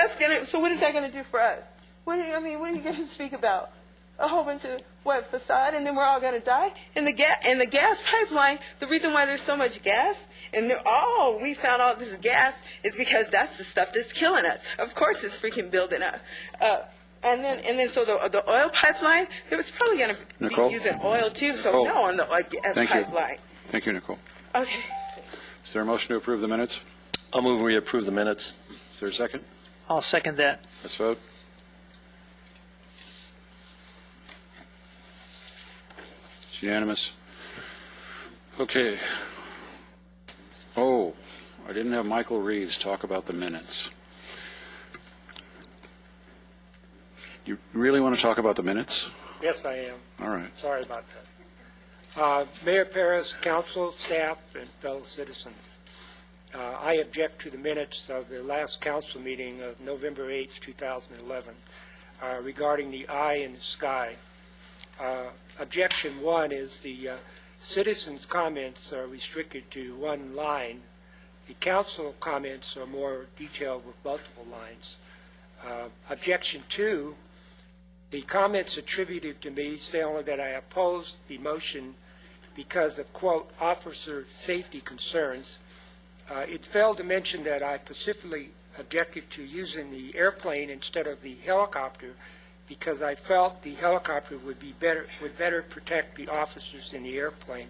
so what is that gonna do for us? What are you gonna speak about? A whole bunch of facade, and then we're all gonna die? And the gas pipeline. The reason why there's so much gas, and we found all this gas is because that's the stuff that's killing us. Of course, it's freaking building up. And then so the oil pipeline. It was probably gonna Nicole? be using oil too. So Nicole? no on the pipeline. Thank you, Nicole. Okay. Is there a motion to approve the minutes? I'll move we approve the minutes. Is there a second? I'll second that. Let's vote. It's unanimous. Okay. Oh, I didn't have Michael Reeves talk about the minutes. You really want to talk about the minutes? Yes, I am. All right. Sorry about that. Mayor Paris, council, staff, and fellow citizens, I object to the minutes of the last council meeting of November 8, 2011, regarding the eye in the sky. Objection 1 is the citizens' comments are restricted to one line. The council comments are more detailed with multiple lines. Objection 2, the comments attributed to me say only that I oppose the motion because of, quote, officer safety concerns. It failed to mention that I specifically objected to using the airplane instead of the helicopter because I felt the helicopter would better protect the officers in the airplane.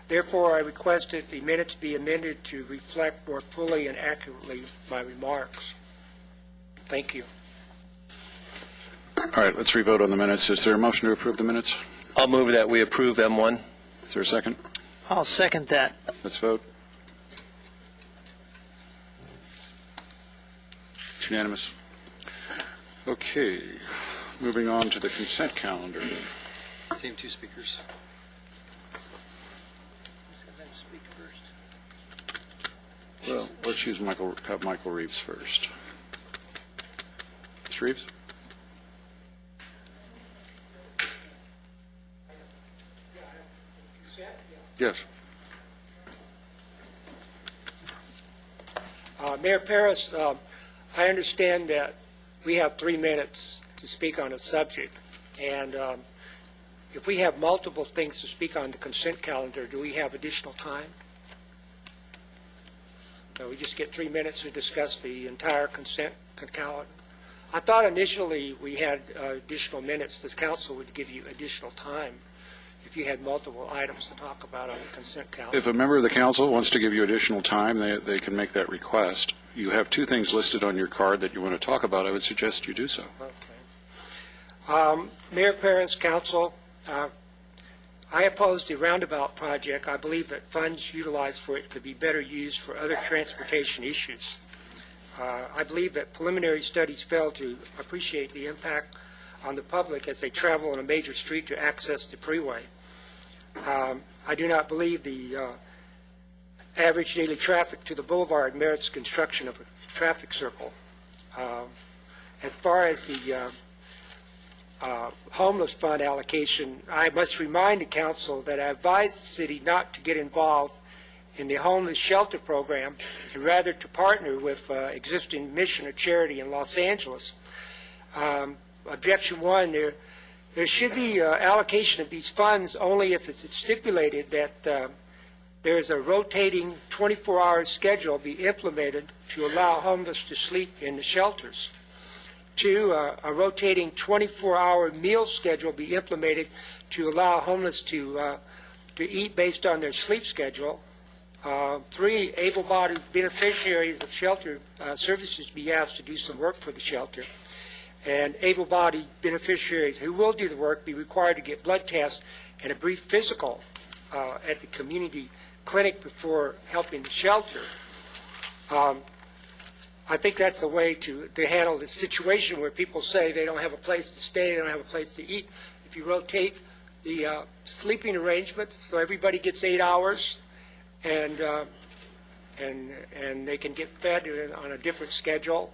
Therefore, I requested the minutes be amended to reflect more fully and accurately my remarks. Thank you. All right, let's revote on the minutes. Is there a motion to approve the minutes? I'll move that we approve M1. Is there a second? I'll second that. Let's vote. It's unanimous. Okay, moving on to the consent calendar. Same 2 speakers. Well, let's use Michael Reeves first. Mr. Reeves? Yes. Mayor Paris, I understand that we have 3 minutes to speak on a subject, and if we have multiple things to speak on the consent calendar, do we have additional time? No, we just get 3 minutes to discuss the entire consent calendar. I thought initially we had additional minutes. The council would give you additional time if you had multiple items to talk about on the consent calendar. If a member of the council wants to give you additional time, they can make that request. You have 2 things listed on your card that you want to talk about. I would suggest you do so. Okay. Mayor, Parents, Council, I oppose the roundabout project. I believe that funds utilized for it could be better used for other transportation issues. I believe that preliminary studies fail to appreciate the impact on the public as they travel on a major street to access the freeway. I do not believe the average daily traffic to the boulevard merits construction of a traffic circle. As far as the homeless fund allocation, I must remind the council that I advised the city not to get involved in the homeless shelter program and rather to partner with existing mission or charity in Los Angeles. Objection one, there should be allocation of these funds only if it's stipulated that there's a rotating 24-hour schedule be implemented to allow homeless to sleep in the shelters. Two, a rotating 24-hour meal schedule be implemented to allow homeless to eat based on their sleep schedule. Three, able-bodied beneficiaries of shelter services be asked to do some work for the shelter. And able-bodied beneficiaries who will do the work be required to get blood tests and a brief physical at the community clinic before helping the shelter. I think that's a way to handle the situation where people say they don't have a place to stay, they don't have a place to eat. If you rotate the sleeping arrangements so everybody gets 8 hours and they can get fed on a different schedule,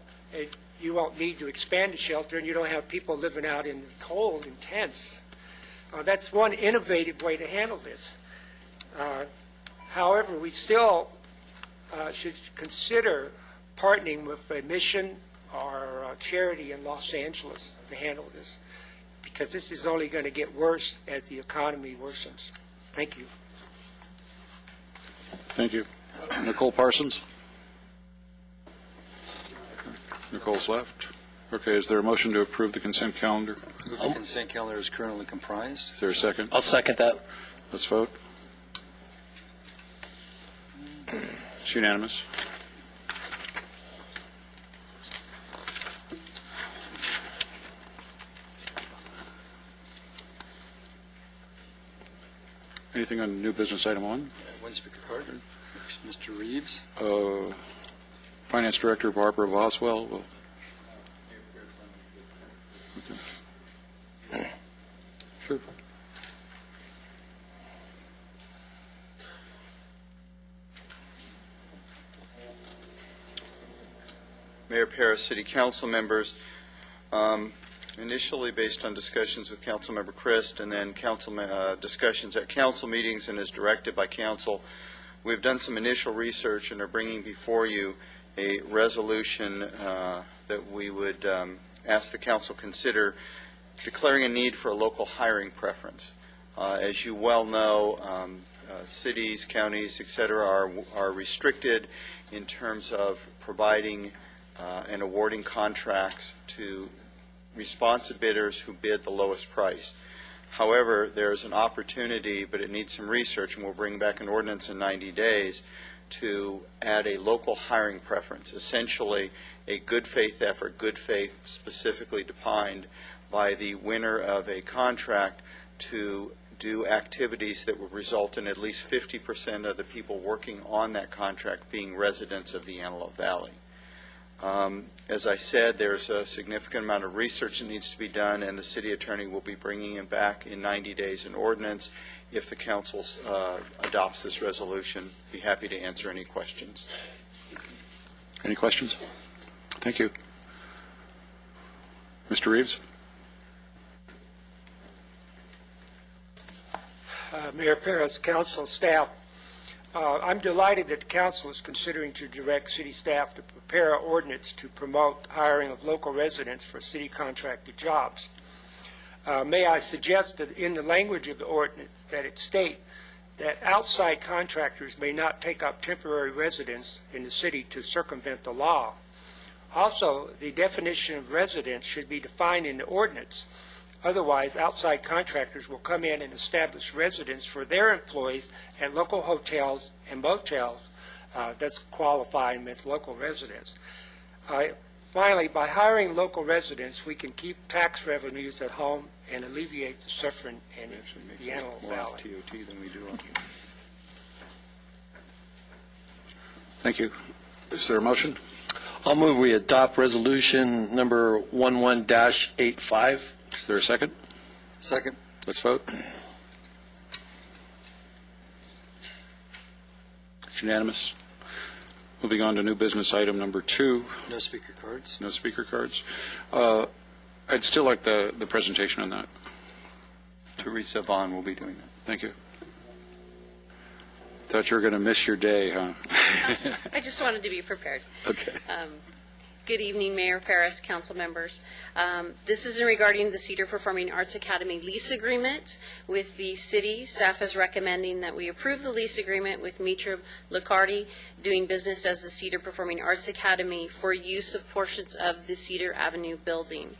you won't need to expand the shelter, and you don't have people living out in the cold in tents. That's one innovative way to handle this. However, we still should consider partnering with a mission or a charity in Los Angeles to handle this, because this is only going to get worse as the economy worsens. Thank you. Thank you. Nicole Parsons? Nicole's left. Okay, is there a motion to approve the consent calendar? The consent calendar is currently comprised. Is there a second? I'll second that. Let's vote. It's unanimous. Anything on new business item one? One speaker card. Mr. Reeves. Finance Director Barbara Boswell will. Okay. Sure. Mayor Paris, City Council members, initially based on discussions with Councilmember Christ and then discussions at council meetings and as directed by council, we've done some initial research and are bringing before you a resolution that we would ask the council consider declaring a need for a local hiring preference. As you well know, cities, counties, et cetera, are restricted in terms of providing and awarding contracts to responsive bidders who bid the lowest price. However, there is an opportunity, but it needs some research, and we'll bring back an ordinance in 90 days to add a local hiring preference, essentially a good faith effort, good faith specifically defined by the winner of a contract to do activities that would result in at least 50% of the people working on that contract being residents of the Antelope Valley. As I said, there's a significant amount of research that needs to be done, and the city attorney will be bringing it back in 90 days an ordinance. If the council adopts this resolution, be happy to answer any questions. Any questions? Thank you. Mr. Reeves? Mayor Paris, council, staff, I'm delighted that the council is considering to direct city staff to prepare an ordinance to promote hiring of local residents for city contracted jobs. May I suggest that in the language of the ordinance that it state that outside contractors may not take up temporary residence in the city to circumvent the law. Also, the definition of residence should be defined in the ordinance. Otherwise, outside contractors will come in and establish residence for their employees at local hotels and motels that's qualifying as local residents. Finally, by hiring local residents, we can keep tax revenues at home and alleviate the suffering in the Antelope Valley. More TOT than we do on. Thank you. Is there a motion? I'll move we adopt resolution number 11-85. Is there a second? Second. Let's vote. It's unanimous. Moving on to new business item number 2. No speaker cards. No speaker cards. I'd still like the presentation on that. Teresa Vaughn will be doing that. Thank you. Thought you were going to miss your day, huh? I just wanted to be prepared. Okay. Good evening, Mayor Paris, council members. This is regarding the Cedar Performing Arts Academy lease agreement with the city. Staff is recommending that we approve the lease agreement with Mitra Licardi, doing business as the Cedar Performing Arts Academy, for use of portions of the Cedar Avenue building.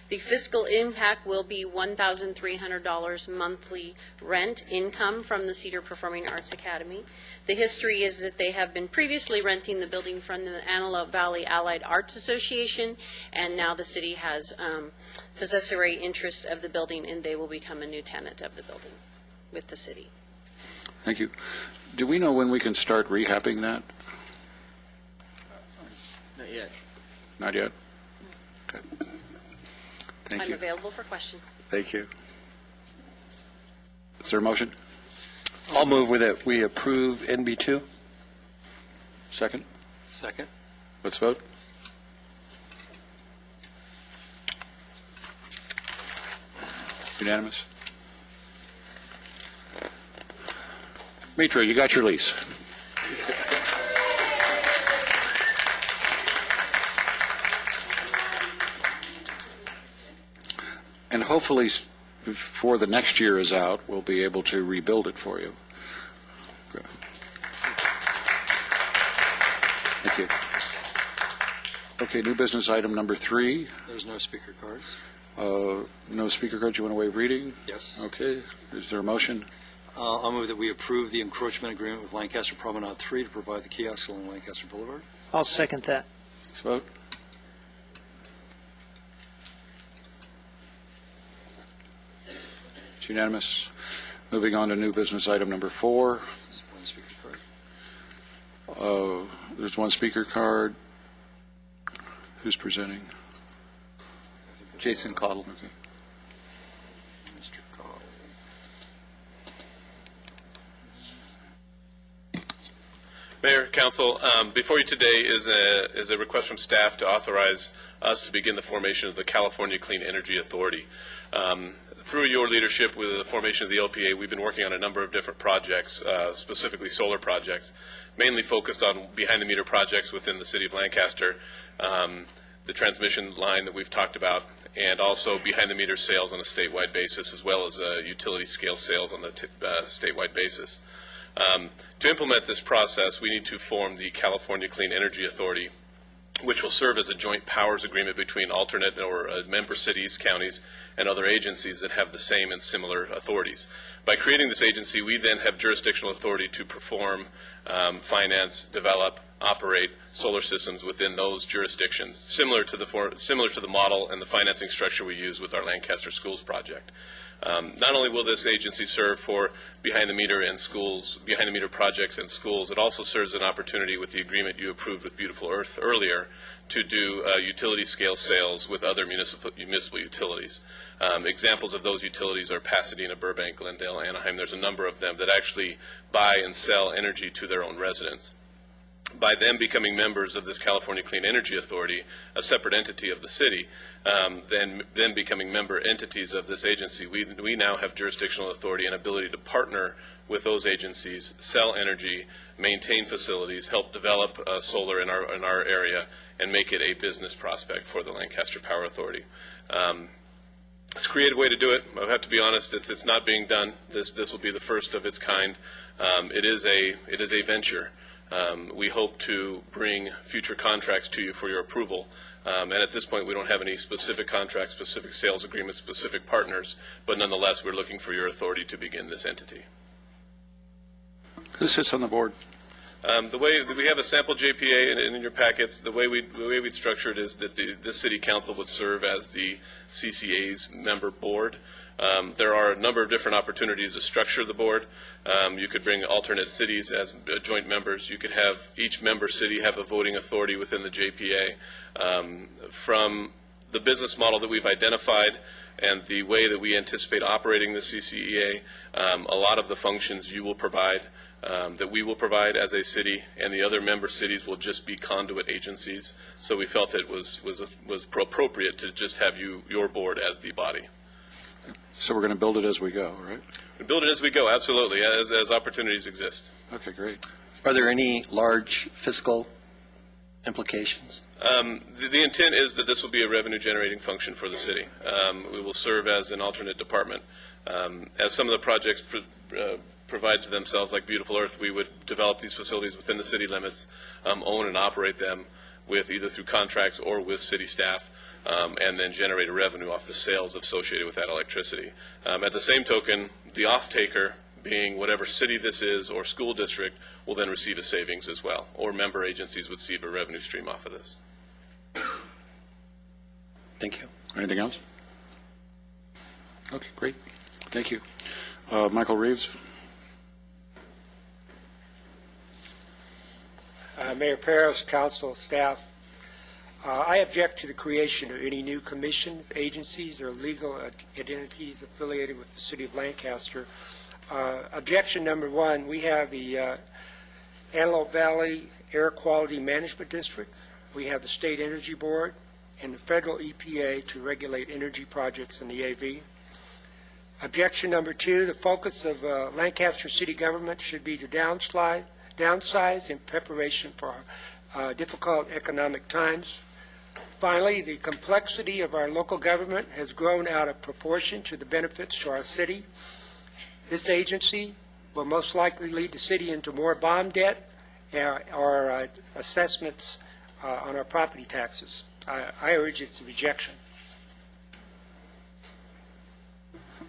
The fiscal impact will be $1,300 monthly rent income from the Cedar Performing Arts Academy. The history is that they have been previously renting the building from the Antelope Valley Allied Arts Association, and now the city has possessory interest of the building, and they will become a new tenant of the building with the city. Thank you. Do we know when we can start rehabbing that? Not yet. Not yet? Okay. Thank I'm you. available for questions. Thank you. Is there a motion? I'll move with it. We approve NB2. Second? Second. Let's vote. Unanimous? Mitra, you got your lease. And hopefully, before the next year is out, we'll be able to rebuild it for you. Okay. Thank you. Okay, new business item number 3. There's no speaker cards. No speaker cards. You want to waive reading? Yes. Okay. Is there a motion? I'll move that we approve the encroachment agreement with Lancaster Promenade 3 to provide the kiosks along Lancaster Boulevard. I'll second that. Let's vote. It's unanimous. Moving on to new business item number 4. There's one speaker card. There's one speaker card. Who's presenting? Jason Cottle. Okay. Mr. Cottle. Mayor, Council, before you today is a request from staff to authorize us to begin the formation of the California Clean Energy Authority. Through your leadership with the formation of the LPA, we've been working on a number of different projects, specifically solar projects, mainly focused on behind-the-meter projects within the city of Lancaster, the transmission line that we've talked about, and also behind-the-meter sales on a statewide basis, as well as utility-scale sales on the statewide basis. To implement this process, we need to form the California Clean Energy Authority, which will serve as a joint powers agreement between alternate or member cities, counties, and other agencies that have the same and similar authorities. By creating this agency, we then have jurisdictional authority to perform, finance, develop, operate solar systems within those jurisdictions, similar to the model and the financing structure we use with our Lancaster Schools project. Not only will this agency serve for behind-the-meter and schools, behind-the-meter projects and schools, it also serves an opportunity with the agreement you approved with Beautiful Earth earlier to do utility-scale sales with other municipal utilities. Examples of those utilities are Pasadena, Burbank, Glendale, Anaheim. There's a number of them that actually buy and sell energy to their own residents. By them becoming members of this California Clean Energy Authority, a separate entity of the city, then becoming member entities of this agency, we now have jurisdictional authority and ability to partner with those agencies, sell energy, maintain facilities, help develop solar in our area, and make it a business prospect for the Lancaster Power Authority. It's a creative way to do it. I have to be honest, it's not being done. This will be the first of its kind. It is a venture. We hope to bring future contracts to you for your approval. And at this point, we don't have any specific contracts, specific sales agreements, specific partners, but nonetheless, we're looking for your authority to begin this entity. Who sits on the board? The way we have a sample JPA in your packets, the way we'd structure it is that the city council would serve as the CCA's member board. There are a number of different opportunities to structure the board. You could bring alternate cities as joint members. You could have each member city have a voting authority within the JPA. From the business model that we've identified and the way that we anticipate operating the CCEA, a lot of the functions you will provide, that we will provide as a city, and the other member cities will just be conduit agencies. So we felt it was appropriate to just have your board as the body. So we're going to build it as we go, right? We build it as we go, absolutely, as opportunities exist. Okay, great. Are there any large fiscal implications? The intent is that this will be a revenue-generating function for the city. We will serve as an alternate department. As some of the projects provide to themselves, like Beautiful Earth, we would develop these facilities within the city limits, own and operate them with either through contracts or with city staff, and then generate a revenue off the sales associated with that electricity. At the same token, the off-taker, being whatever city this is or school district, will then receive a savings as well, or member agencies would receive a revenue stream off of this. Thank you. Anything else? Okay, great. Thank you. Michael Reeves. Mayor Paris, council, staff, I object to the creation of any new commissions, agencies, or legal entities affiliated with the City of Lancaster. Objection number one, we have the Antelope Valley Air Quality Management District, we have the State Energy Board, and the federal EPA to regulate energy projects in the AV. Objection number two, the focus of Lancaster City government should be to downsize in preparation for difficult economic times. Finally, the complexity of our local government has grown out of proportion to the benefits to our city. This agency will most likely lead the city into more bond debt or assessments on our property taxes. I urge its rejection.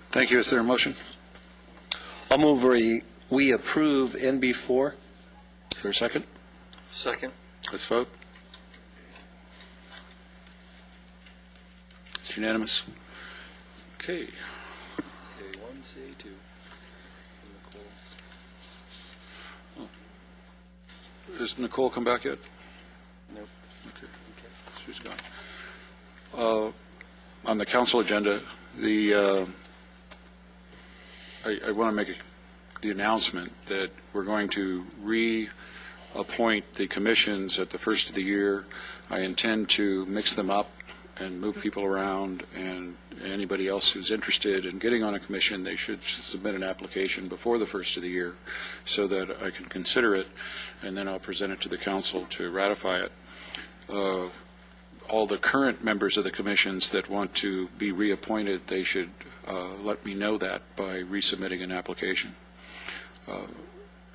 Thank you. Is there a motion? I'll move we approve NB4. Is there a second? Second. Let's vote. It's unanimous. Okay. CA1, CA2. Has Nicole come back yet? Nope. Okay. She's gone. On the council agenda, I want to make the announcement that we're going to reappoint the commissions at the first of the year. I intend to mix them up and move people around, and anybody else who's interested in getting on a commission, they should submit an application before the first of the year so that I can consider it, and then I'll present it to the council to ratify it. All the current members of the commissions that want to be reappointed, they should let me know that by resubmitting an application.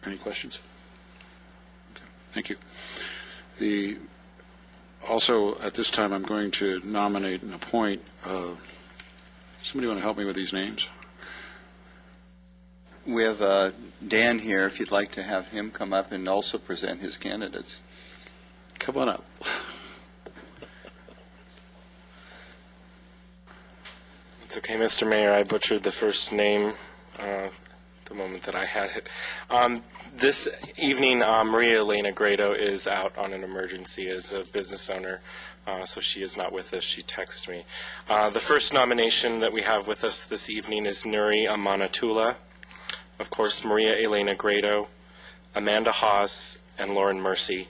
Any questions? Okay. Thank you. Also, at this time, I'm going to nominate and appoint. Somebody want to help me with these names? We have Dan here, if you'd like to have him come up and also present his candidates. Come on up. It's okay, Mr. Mayor. I butchered the first name the moment that I had it. This evening, Maria Elena Grado is out on an emergency as a business owner, so she is not with us. She texted me. The first nomination that we have with us this evening is Nuri Amanatullah. Of course, Maria Elena Grado, Amanda Haas, and Lauren Mercy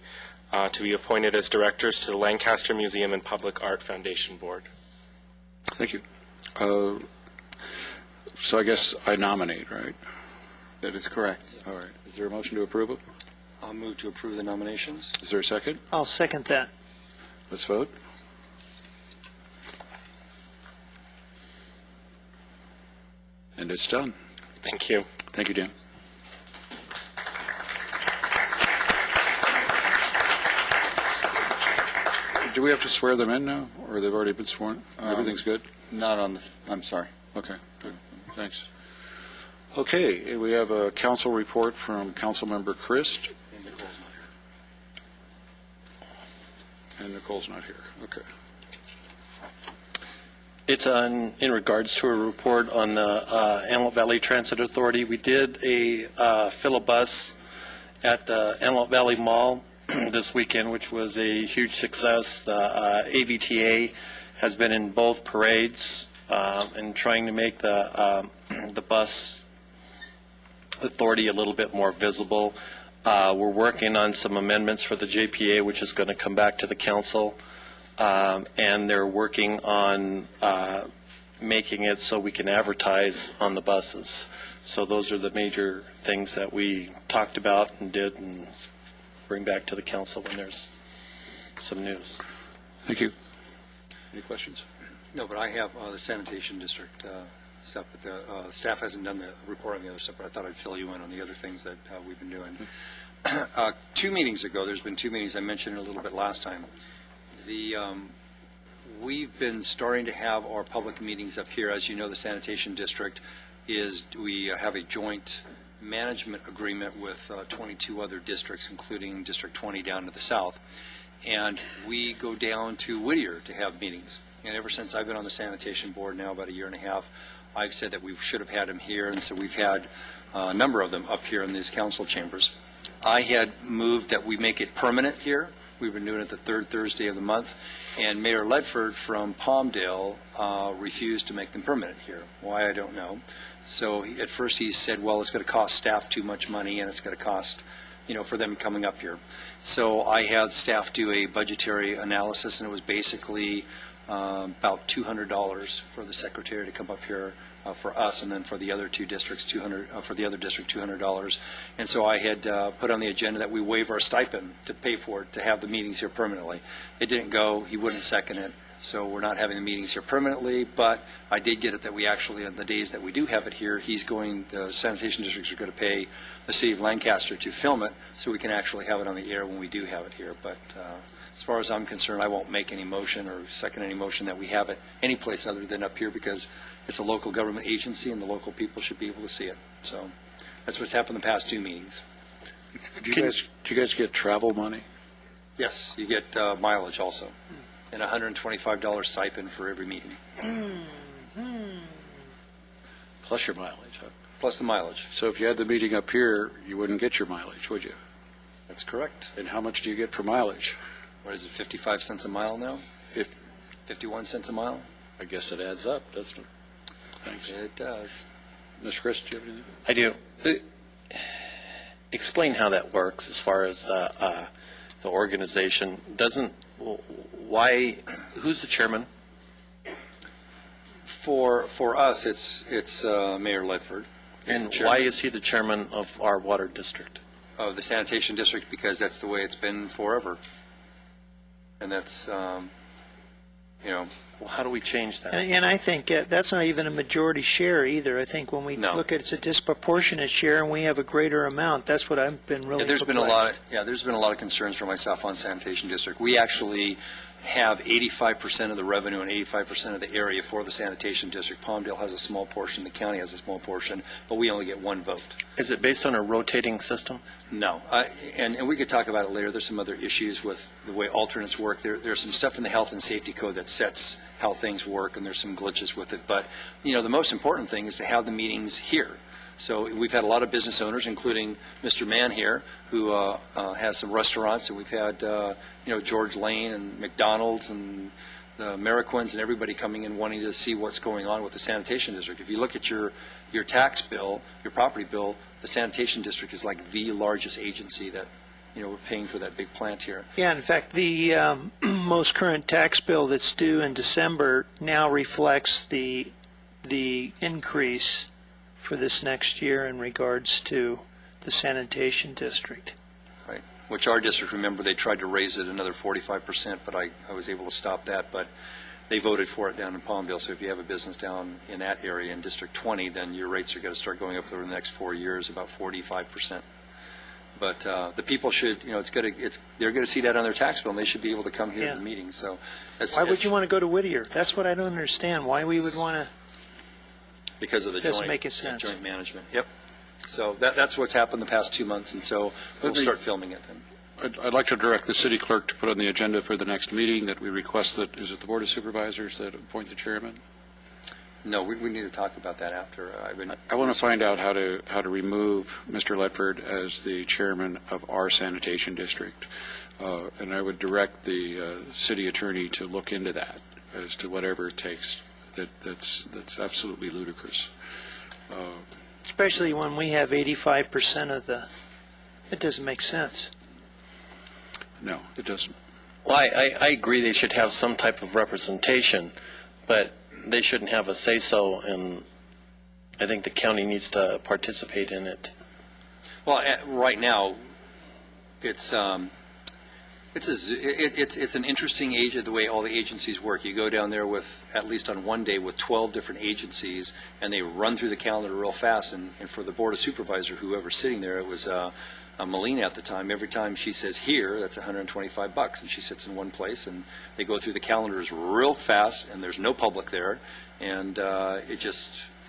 to be appointed as directors to the Lancaster Museum and Public Art Foundation Board. Thank you. So I guess I nominate, right? That is correct. All right. Is there a motion to approve it? I'll move to approve the nominations. Is there a second? I'll second that. Let's vote. And it's done. Thank you. Thank you, Dan. Do we have to swear them in now, or they've already been sworn? Everything's good? Not on the, I'm sorry. Okay, good. Thanks. Okay, we have a council report from Councilmember Christ. And Nicole's not here. Okay. It's in regards to a report on the Antelope Valley Transit Authority. We did fill a bus at the Antelope Valley Mall this weekend, which was a huge success. The AVTA has been in both parades and trying to make the bus authority a little bit more visible. We're working on some amendments for the JPA, which is going to come back to the council, and they're working on making it so we can advertise on the buses. So those are the major things that we talked about and did and bring back to the council when there's some news. Thank you. Any questions? No, but I have the sanitation district stuff, but the staff hasn't done the report on the other stuff, but I thought I'd fill you in on the other things that we've been doing. 2 meetings ago, there's been 2 meetings, I mentioned it a little bit last time. We've been starting to have our public meetings up here. As you know, the sanitation district we have a joint management agreement with 22 other districts, including District 20 down to the south. And we go down to Whittier to have meetings. And ever since I've been on the sanitation board now about 1.5 years, I've said that we should have had them here, and so we've had a number of them up here in these council chambers. I had moved that we make it permanent here. We've been doing it the 3rd Thursday of the month, and Mayor Ledford from Palmdale refused to make them permanent here. Why, I don't know. So at first he said, well, it's going to cost staff too much money, and it's going to cost, for them coming up here. So I had staff do a budgetary analysis, and it was basically about $200 for the secretary to come up here for us, and then for the other 2 districts, for the other district, $200. And so I had put on the agenda that we waive our stipend to pay for it, to have the meetings here permanently. It didn't go. He wouldn't second it. So we're not having the meetings here permanently, but I did get it that we actually, on the days that we do have it here, the sanitation districts are going to pay the city of Lancaster to film it, so we can actually have it on the air when we do have it here. But as far as I'm concerned, I won't make any motion or second any motion that we have it any place other than up here, because it's a local government agency and the local people should be able to see it. So that's what's happened the past 2 meetings. Do you guys get travel money? Yes, you get mileage also, and $125 stipend for every meeting. Plus your mileage, huh? Plus the mileage. So if you had the meeting up here, you wouldn't get your mileage, would you? That's correct. And how much do you get for mileage? What is it, 55 cents a mile now? 51 cents a mile? I guess it adds up, doesn't it? Thanks. It does. Mr. Chris, do you have anything? I do. Explain how that works as far as the organization. Who's the chairman? For us, it's Mayor Ledford. And why is he the chairman of our water district? Of the sanitation district, because that's the way it's been forever. And that's, Well, how do we change that? And I think that's not even a majority share either. I think when we look at it's a disproportionate share and we have a greater amount, that's what I've been really there's been a lot of concerns for myself on sanitation district. We actually have 85% of the revenue and 85% of the area for the sanitation district. Palmdale has a small portion, the county has a small portion, but we only get 1 vote. Is it based on a rotating system? No. And we could talk about it later. There's some other issues with the way alternates work. There's some stuff in the health and safety code that sets how things work, and there's some glitches with it. But, the most important thing is to have the meetings here. So we've had a lot of business owners, including Mr. Mann here, who has some restaurants, and we've had, George Lane and McDonald's and the Ameriquins and everybody coming in wanting to see what's going on with the sanitation district. If you look at your tax bill, your property bill, the sanitation district is like the largest agency that, we're paying for that big plant here. Yeah, in fact, the most current tax bill that's due in December now reflects the increase for this next year in regards to the sanitation district. Right, which our district, remember, they tried to raise it another 45%, but I was able to stop that, but they voted for it down in Palmdale. So if you have a business down in that area in District 20, then your rates are going to start going up over the next 4 years, about 45%. But the people should, they're going to see that on their tax bill, and they should be able to come here to the meeting. So why would you want to go to Whittier? That's what I don't understand. Why we would want to. Because of the joint management. Yep. So that's what's happened the past 2 months, and so we'll start filming it then. I'd like to direct the city clerk to put on the agenda for the next meeting that we request that, is it the Board of Supervisors that appoint the chairman? No, we need to talk about that after. I want to find out how to remove Mr. Ledford as the chairman of our sanitation district, and I would direct the city attorney to look into that as to whatever it takes. That's absolutely ludicrous. Especially when we have 85% of it doesn't make sense. No, it doesn't. Well, I agree they should have some type of representation, but they shouldn't have a say-so, and I think the county needs to participate in it. Well, right now, it's It's an interesting age of the way all the agencies work. You go down there with, at least on one day, with 12 different agencies, and they run through the calendar real fast. And for the Board of Supervisors, whoever's sitting there, it was Melina at the time. Every time she says here, that's $125, and she sits in one place, and they go through the calendars real fast, and there's no public there, and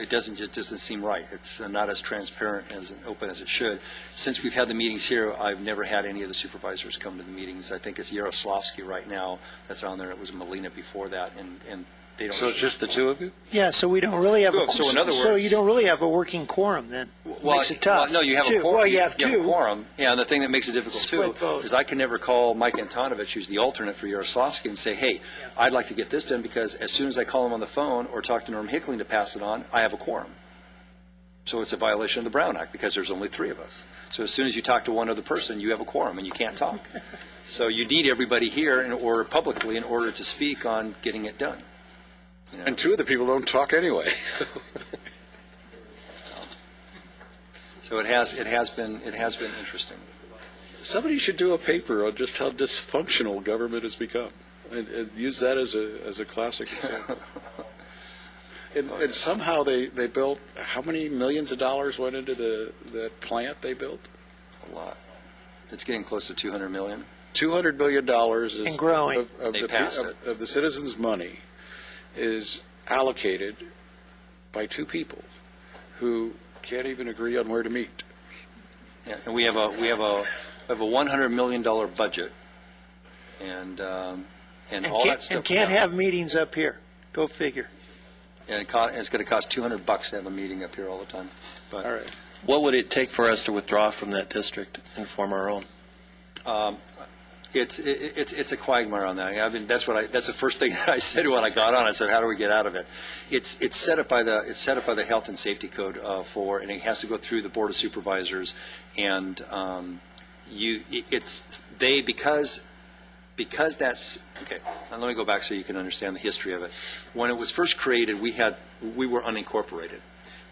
it doesn't seem right. It's not as transparent as open as it should. Since we've had the meetings here, I've never had any of the supervisors come to the meetings. I think it's Yaroslavsky right now that's on there. It was Melina before that, and they don't. So it's just the two of you? Yeah, so we don't really have. So in other words, so you don't really have a working quorum then. Makes it tough. Well, no, you have two. a quorum. Well, you have You have two. a quorum. Yeah, and the thing that makes it difficult Split too vote. is I can never call Mike Antonovich, who's the alternate for Yaroslavsky, and say, "Hey, I'd like to get this done," because as soon as I call him on the phone or talk to Norm Hickling to pass it on, I have a quorum. So it's a violation of the Brown Act because there's only three of us. So as soon as you talk to one other person, you have a quorum and you can't talk. So you need everybody here publicly in order to speak on getting it done. You know? And two of the people don't talk anyway. So it has been interesting. Somebody should do a paper on just how dysfunctional government has become, and use that as a classic example. And somehow they built, how many millions of dollars went into the plant they built? A lot. It's getting close to $200 million. $200 million is And growing. of the citizens' money is allocated by two people who can't even agree on where to meet. Yeah, and we have a $100 million budget, and all that stuff. And can't have meetings up here. Go figure. And it's going to cost $200 to have a meeting up here all the time. But, all right. What would it take for us to withdraw from that district and form our own? It's a quagmire on that. I mean, that's the first thing that I said when I got on. I said, "How do we get out of it?" It's set up by the Health and Safety Code and it has to go through the Board of Supervisors, and because that's okay. Now let me go back so you can understand the history of it. When it was first created, we were unincorporated,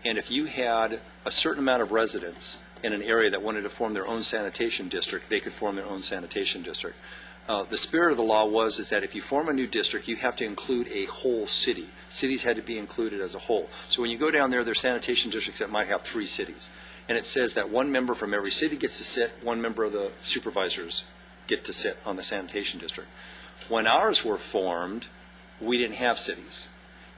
and if you had a certain amount of residents in an area that wanted to form their own sanitation district, they could form their own sanitation district. The spirit of the law is that if you form a new district, you have to include a whole city. Cities had to be included as a whole. So when you go down there, there's sanitation districts that might have 3 cities. And it says that one member from every city gets to sit, one member of the supervisors get to sit on the sanitation district. When ours were formed, we didn't have cities.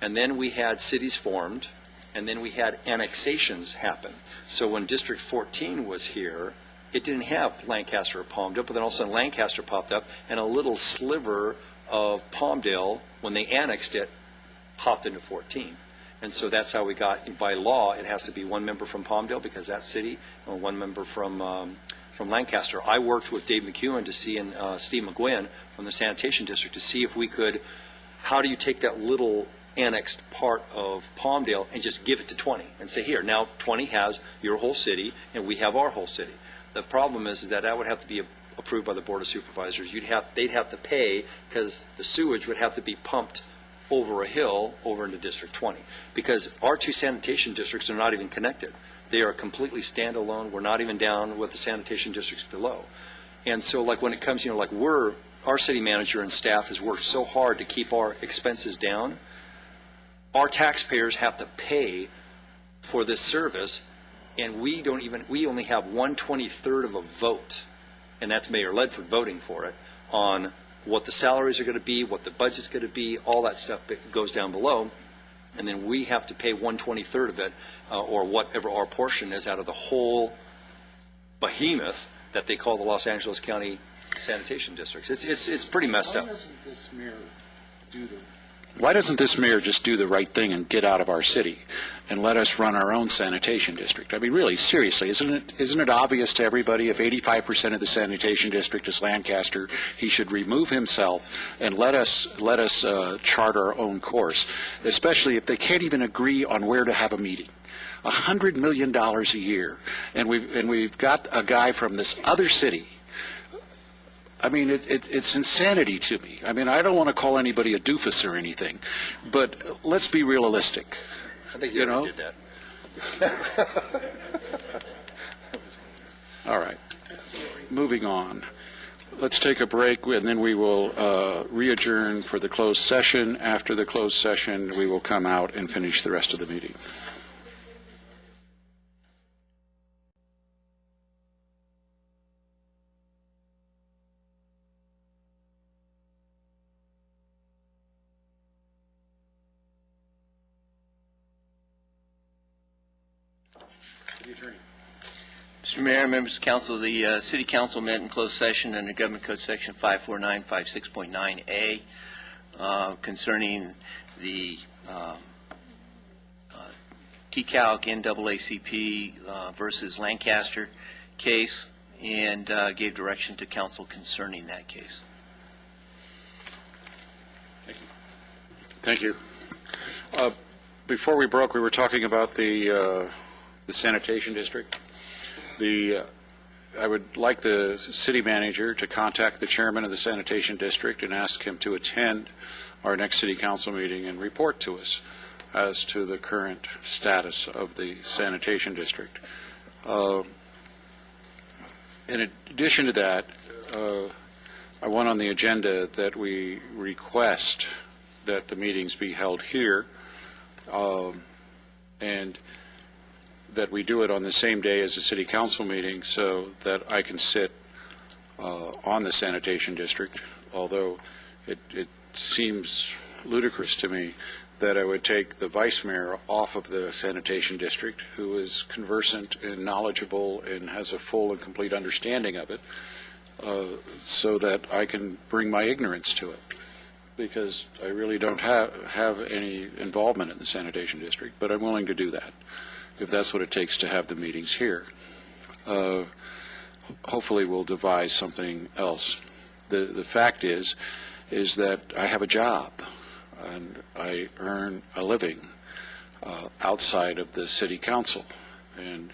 And then we had cities formed, and then we had annexations happen. So when District 14 was here, it didn't have Lancaster or Palmdale, but then all of a sudden Lancaster popped up, and a little sliver of Palmdale, when they annexed it, hopped into 14. And so that's how we got, by law, it has to be one member from Palmdale because that's city, and one member from Lancaster. I worked with Dave McEwen to see, and Steve McGuinn from the sanitation district to see if we could, how do you take that little annexed part of Palmdale and just give it to 20 and say, here, now 20 has your whole city and we have our whole city. The problem is that would have to be approved by the Board of Supervisors. They'd have to pay because the sewage would have to be pumped over a hill over into District 20 because our 2 sanitation districts are not even connected. They are completely standalone. We're not even down with the sanitation districts below. And so like when it comes, our city manager and staff has worked so hard to keep our expenses down. Our taxpayers have to pay for this service, and we only have 1/23 of a vote, and that's Mayor Ledford voting for it, on what the salaries are going to be, what the budget's going to be, all that stuff that goes down below, and then we have to pay 1/23 of it, or whatever our portion is out of the whole behemoth that they call the Los Angeles County sanitation districts. It's pretty messed up. Why doesn't this mayor just do the right thing and get out of our city and let us run our own sanitation district? I mean, really, seriously, isn't it obvious to everybody if 85% of the sanitation district is Lancaster, he should remove himself and let us chart our own course, especially if they can't even agree on where to have a meeting. $100 million a year, and we've got a guy from this other city. I mean, it's insanity to me. I mean, I don't want to call anybody a doofus or anything, but let's be realistic. I think you did that. All right. Moving on. let's take a break, and then we will re-adjourn for the closed session. After the closed session, we will come out and finish the rest of the meeting. Mr. Mayor, members of council, the City Council met in closed session under Government Code Section 54956.9A concerning the TCALC NAACP versus Lancaster case, and gave direction to council concerning that case. Thank you. Before we broke, we were talking about the sanitation district. I would like the city manager to contact the chairman of the sanitation district and ask him to attend our next city council meeting and report to us as to the current status of the sanitation district. In addition to that, I want on the agenda that we request that the meetings be held here, and that we do it on the same day as the city council meeting so that I can sit on the sanitation district, although it seems ludicrous to me that I would take the vice mayor off of the sanitation district, who is conversant and knowledgeable and has a full and complete understanding of it, so that I can bring my ignorance to it, because I really don't have any involvement in the sanitation district, but I'm willing to do that if that's what it takes to have the meetings here. Hopefully we'll devise something else. The fact is that I have a job and I earn a living outside of the city council. And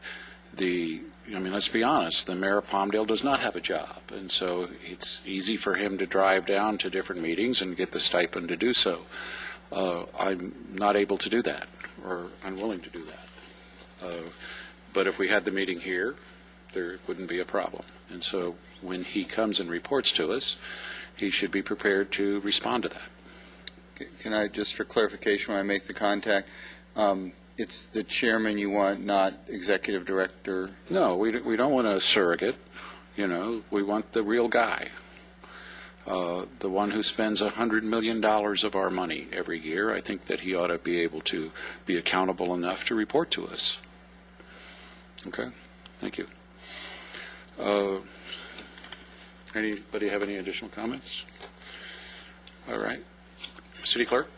let's be honest, the mayor of Palmdale does not have a job, and so it's easy for him to drive down to different meetings and get the stipend to do so. I'm not able to do that, or unwilling to do that. But if we had the meeting here, there wouldn't be a problem. And so when he comes and reports to us, he should be prepared to respond to that. Can I, just for clarification, when I make the contact, it's the chairman you want, not executive director? No, we don't want a surrogate. We want the real guy, the one who spends $100 million of our money every year. I think that he ought to be able to be accountable enough to report to us. Okay, thank you. Anybody have any additional comments? All right. City Clerk?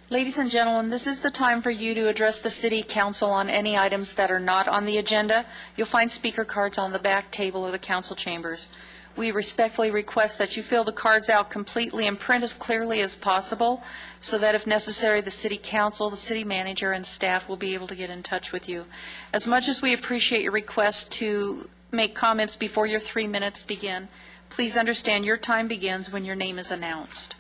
Ladies and gentlemen, this is the time for you to address the City Council on any items that are not on the agenda. You'll find speaker cards on the back table of the council chambers. We respectfully request that you fill the cards out completely and print as clearly as possible, so that if necessary, the City Council, the City Manager, and staff will be able to get in touch with you. As much as we appreciate your request to make comments before your 3 minutes begin, please understand your time begins when your name is announced.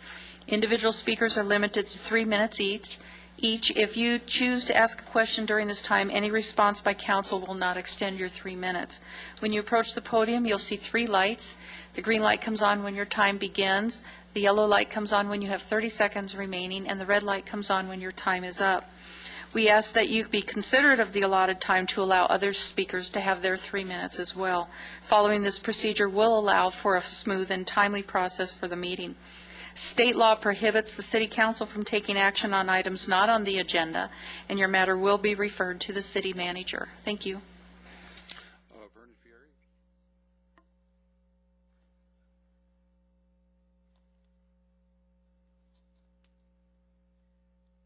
Individual speakers are limited to 3 minutes each. If you choose to ask a question during this time, any response by council will not extend your 3 minutes. When you approach the podium, you'll see 3 lights. The green light comes on when your time begins, the yellow light comes on when you have 30 seconds remaining, and the red light comes on when your time is up. We ask that you be considerate of the allotted time to allow other speakers to have their 3 minutes as well. Following this procedure will allow for a smooth and timely process for the meeting. State law prohibits the City Council from taking action on items not on the agenda, and your matter will be referred to the City Manager. Thank you.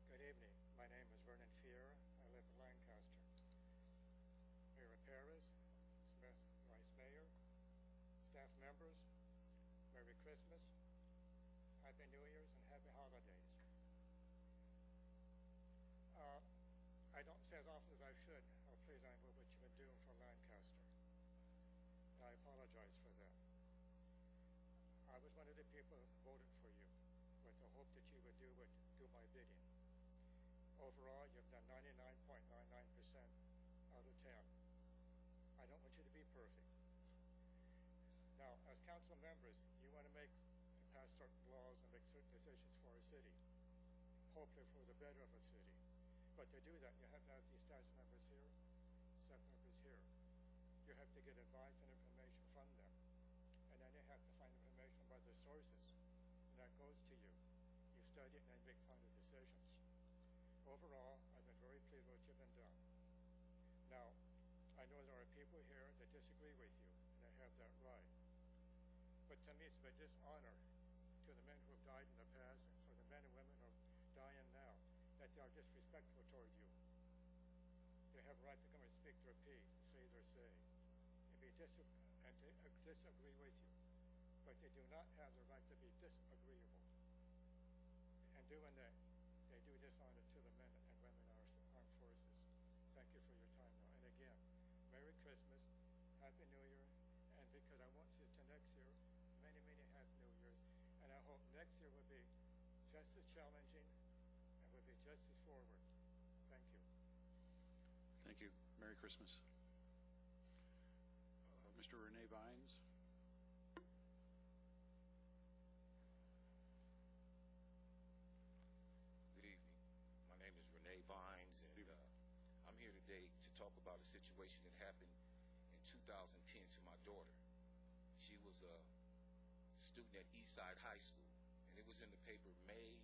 Good evening. My name is Vernon Fiera. I live in Lancaster. Mayor Perez, Smith, Vice Mayor, staff members, Merry Christmas, Happy New Year's, and Happy Holidays. I don't say as often as I should how pleased I am with what you've been doing for Lancaster. I apologize for that. I was one of the people who voted for you with the hope that you would do my bidding. Overall, you've done 99.99% out of 10. I council members, you want to make and pass certain laws and make certain decisions for a city, hopefully for the better of a city. But to do that, you have to have these staff members here, staff members here. You have to get advice and information from them. And then you have to find information about the sources. And that goes to you. You study it and then make final decisions. Overall, I've been very pleased with what you've been done. Now, I know there are people here that disagree with you, and they have that right. But to me, it's a dishonor to the men who have died in the past and for the men and women who are dying now, that they are disrespectful toward you. They have a right to come and speak their piece, and say their say, and to disagree with you. But they do not have the right to be disagreeable. And doing that, they do dishonor to the men and women in our armed forces. Thank you for your time now. And again, Merry Christmas, Happy New Year, and because I want you to next year, many, many Happy New Years, and I hope next year will be just as challenging and will be just as forward. Thank you. Thank you. Merry Christmas. Mr. Renee Vines. Good evening. My name is Renee Vines, and I'm here today to talk about a situation that happened in 2010 to my daughter. She was a student at Eastside High School, and it was in the paper May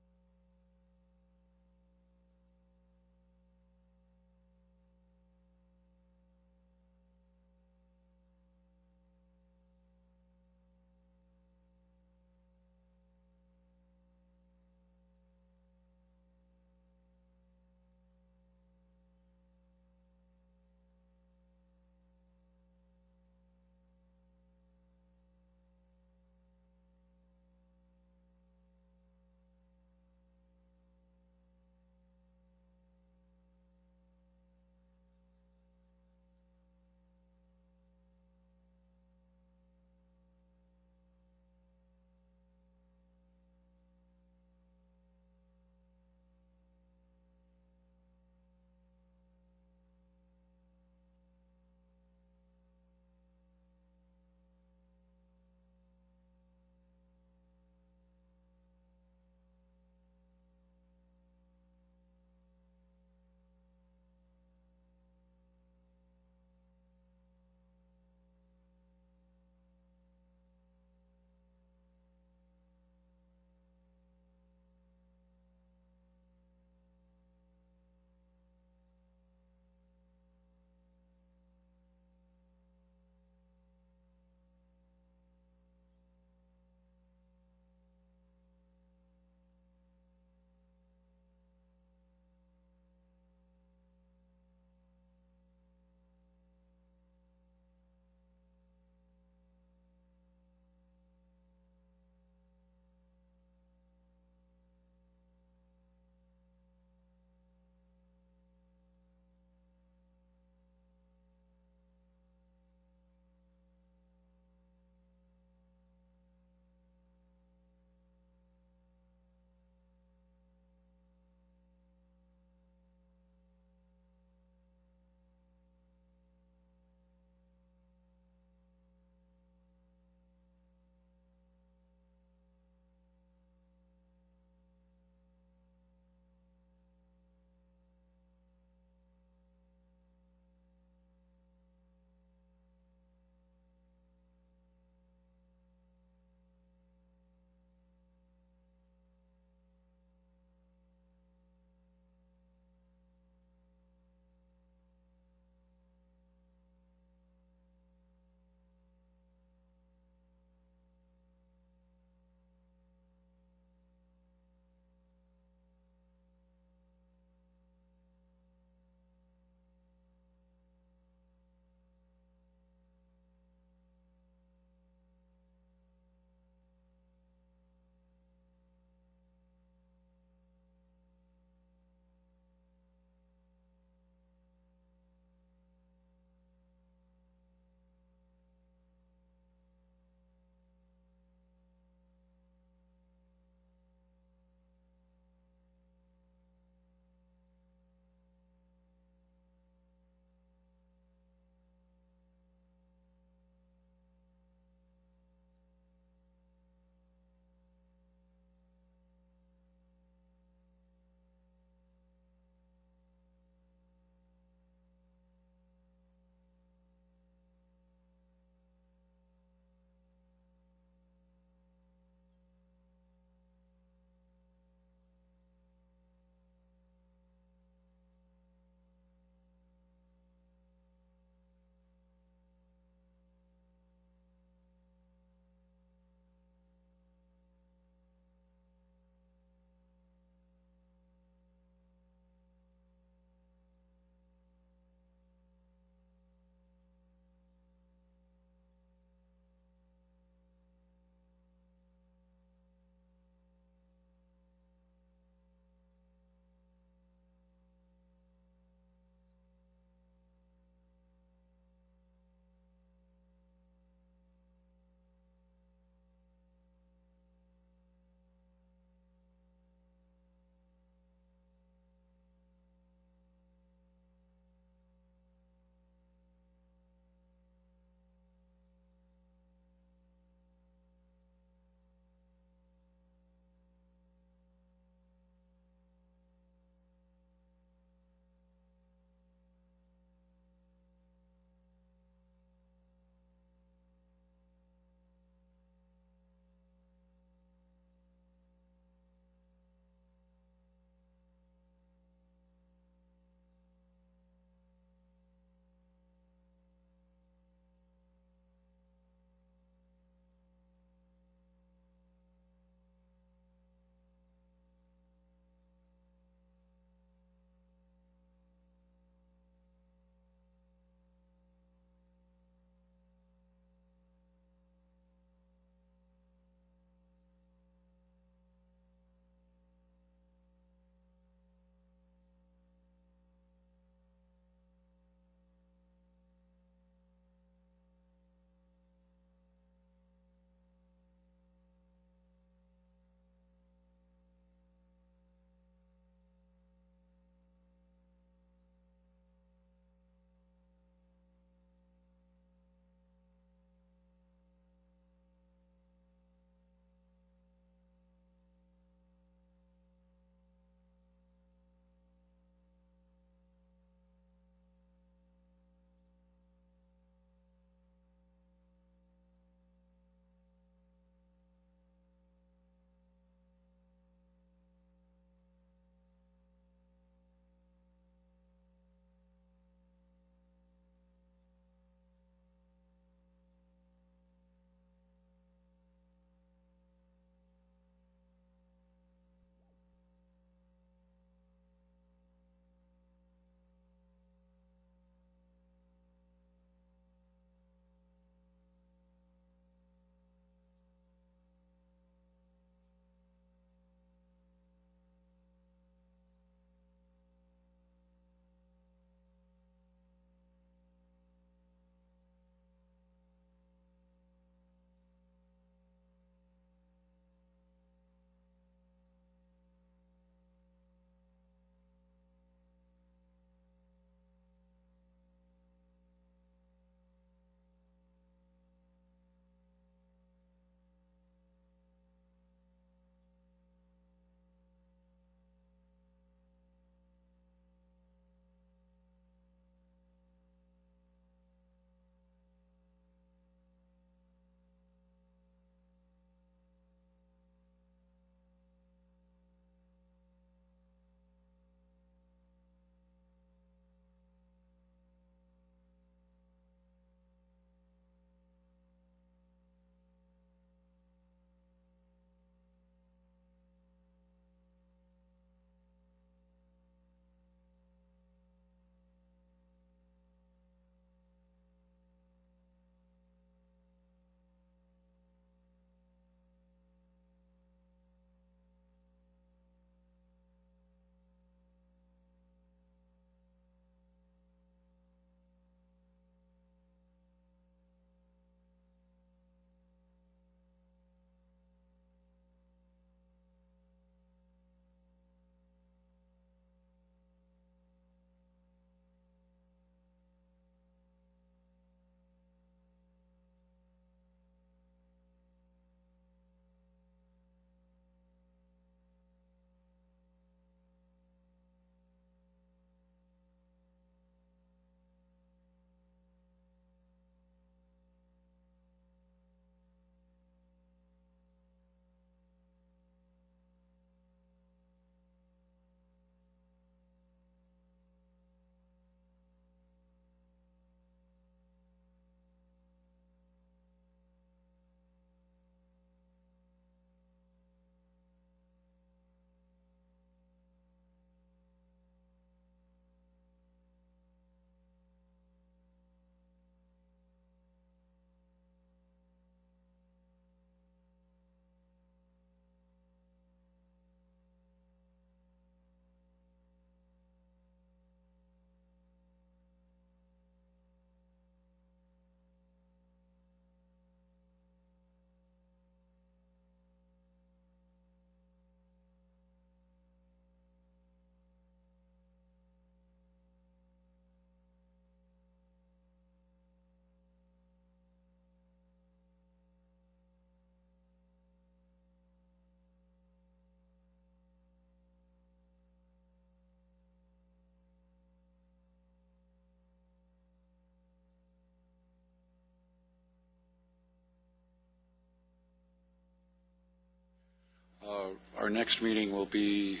Our next meeting will be,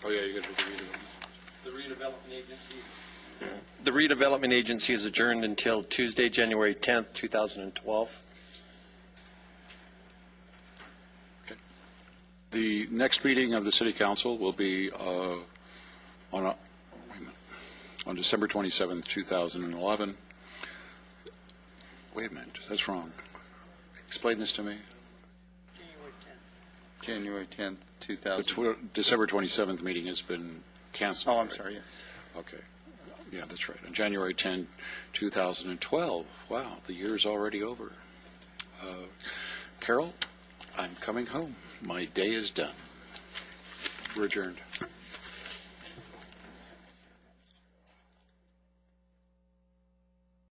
oh yeah, you're going to do the redevelopment. The redevelopment agency is adjourned until Tuesday, January 10th, 2012. The next meeting of the City Council will be on December 27th, 2011. Wait a minute, that's wrong. Explain this to me. January 10th, 2000. December 27th meeting has been canceled. Oh, I'm right? sorry, yes. Okay. Yeah, that's right. On January 10, 2012. Wow, the year's already over. Carol, I'm coming home. My day is done. We're adjourned.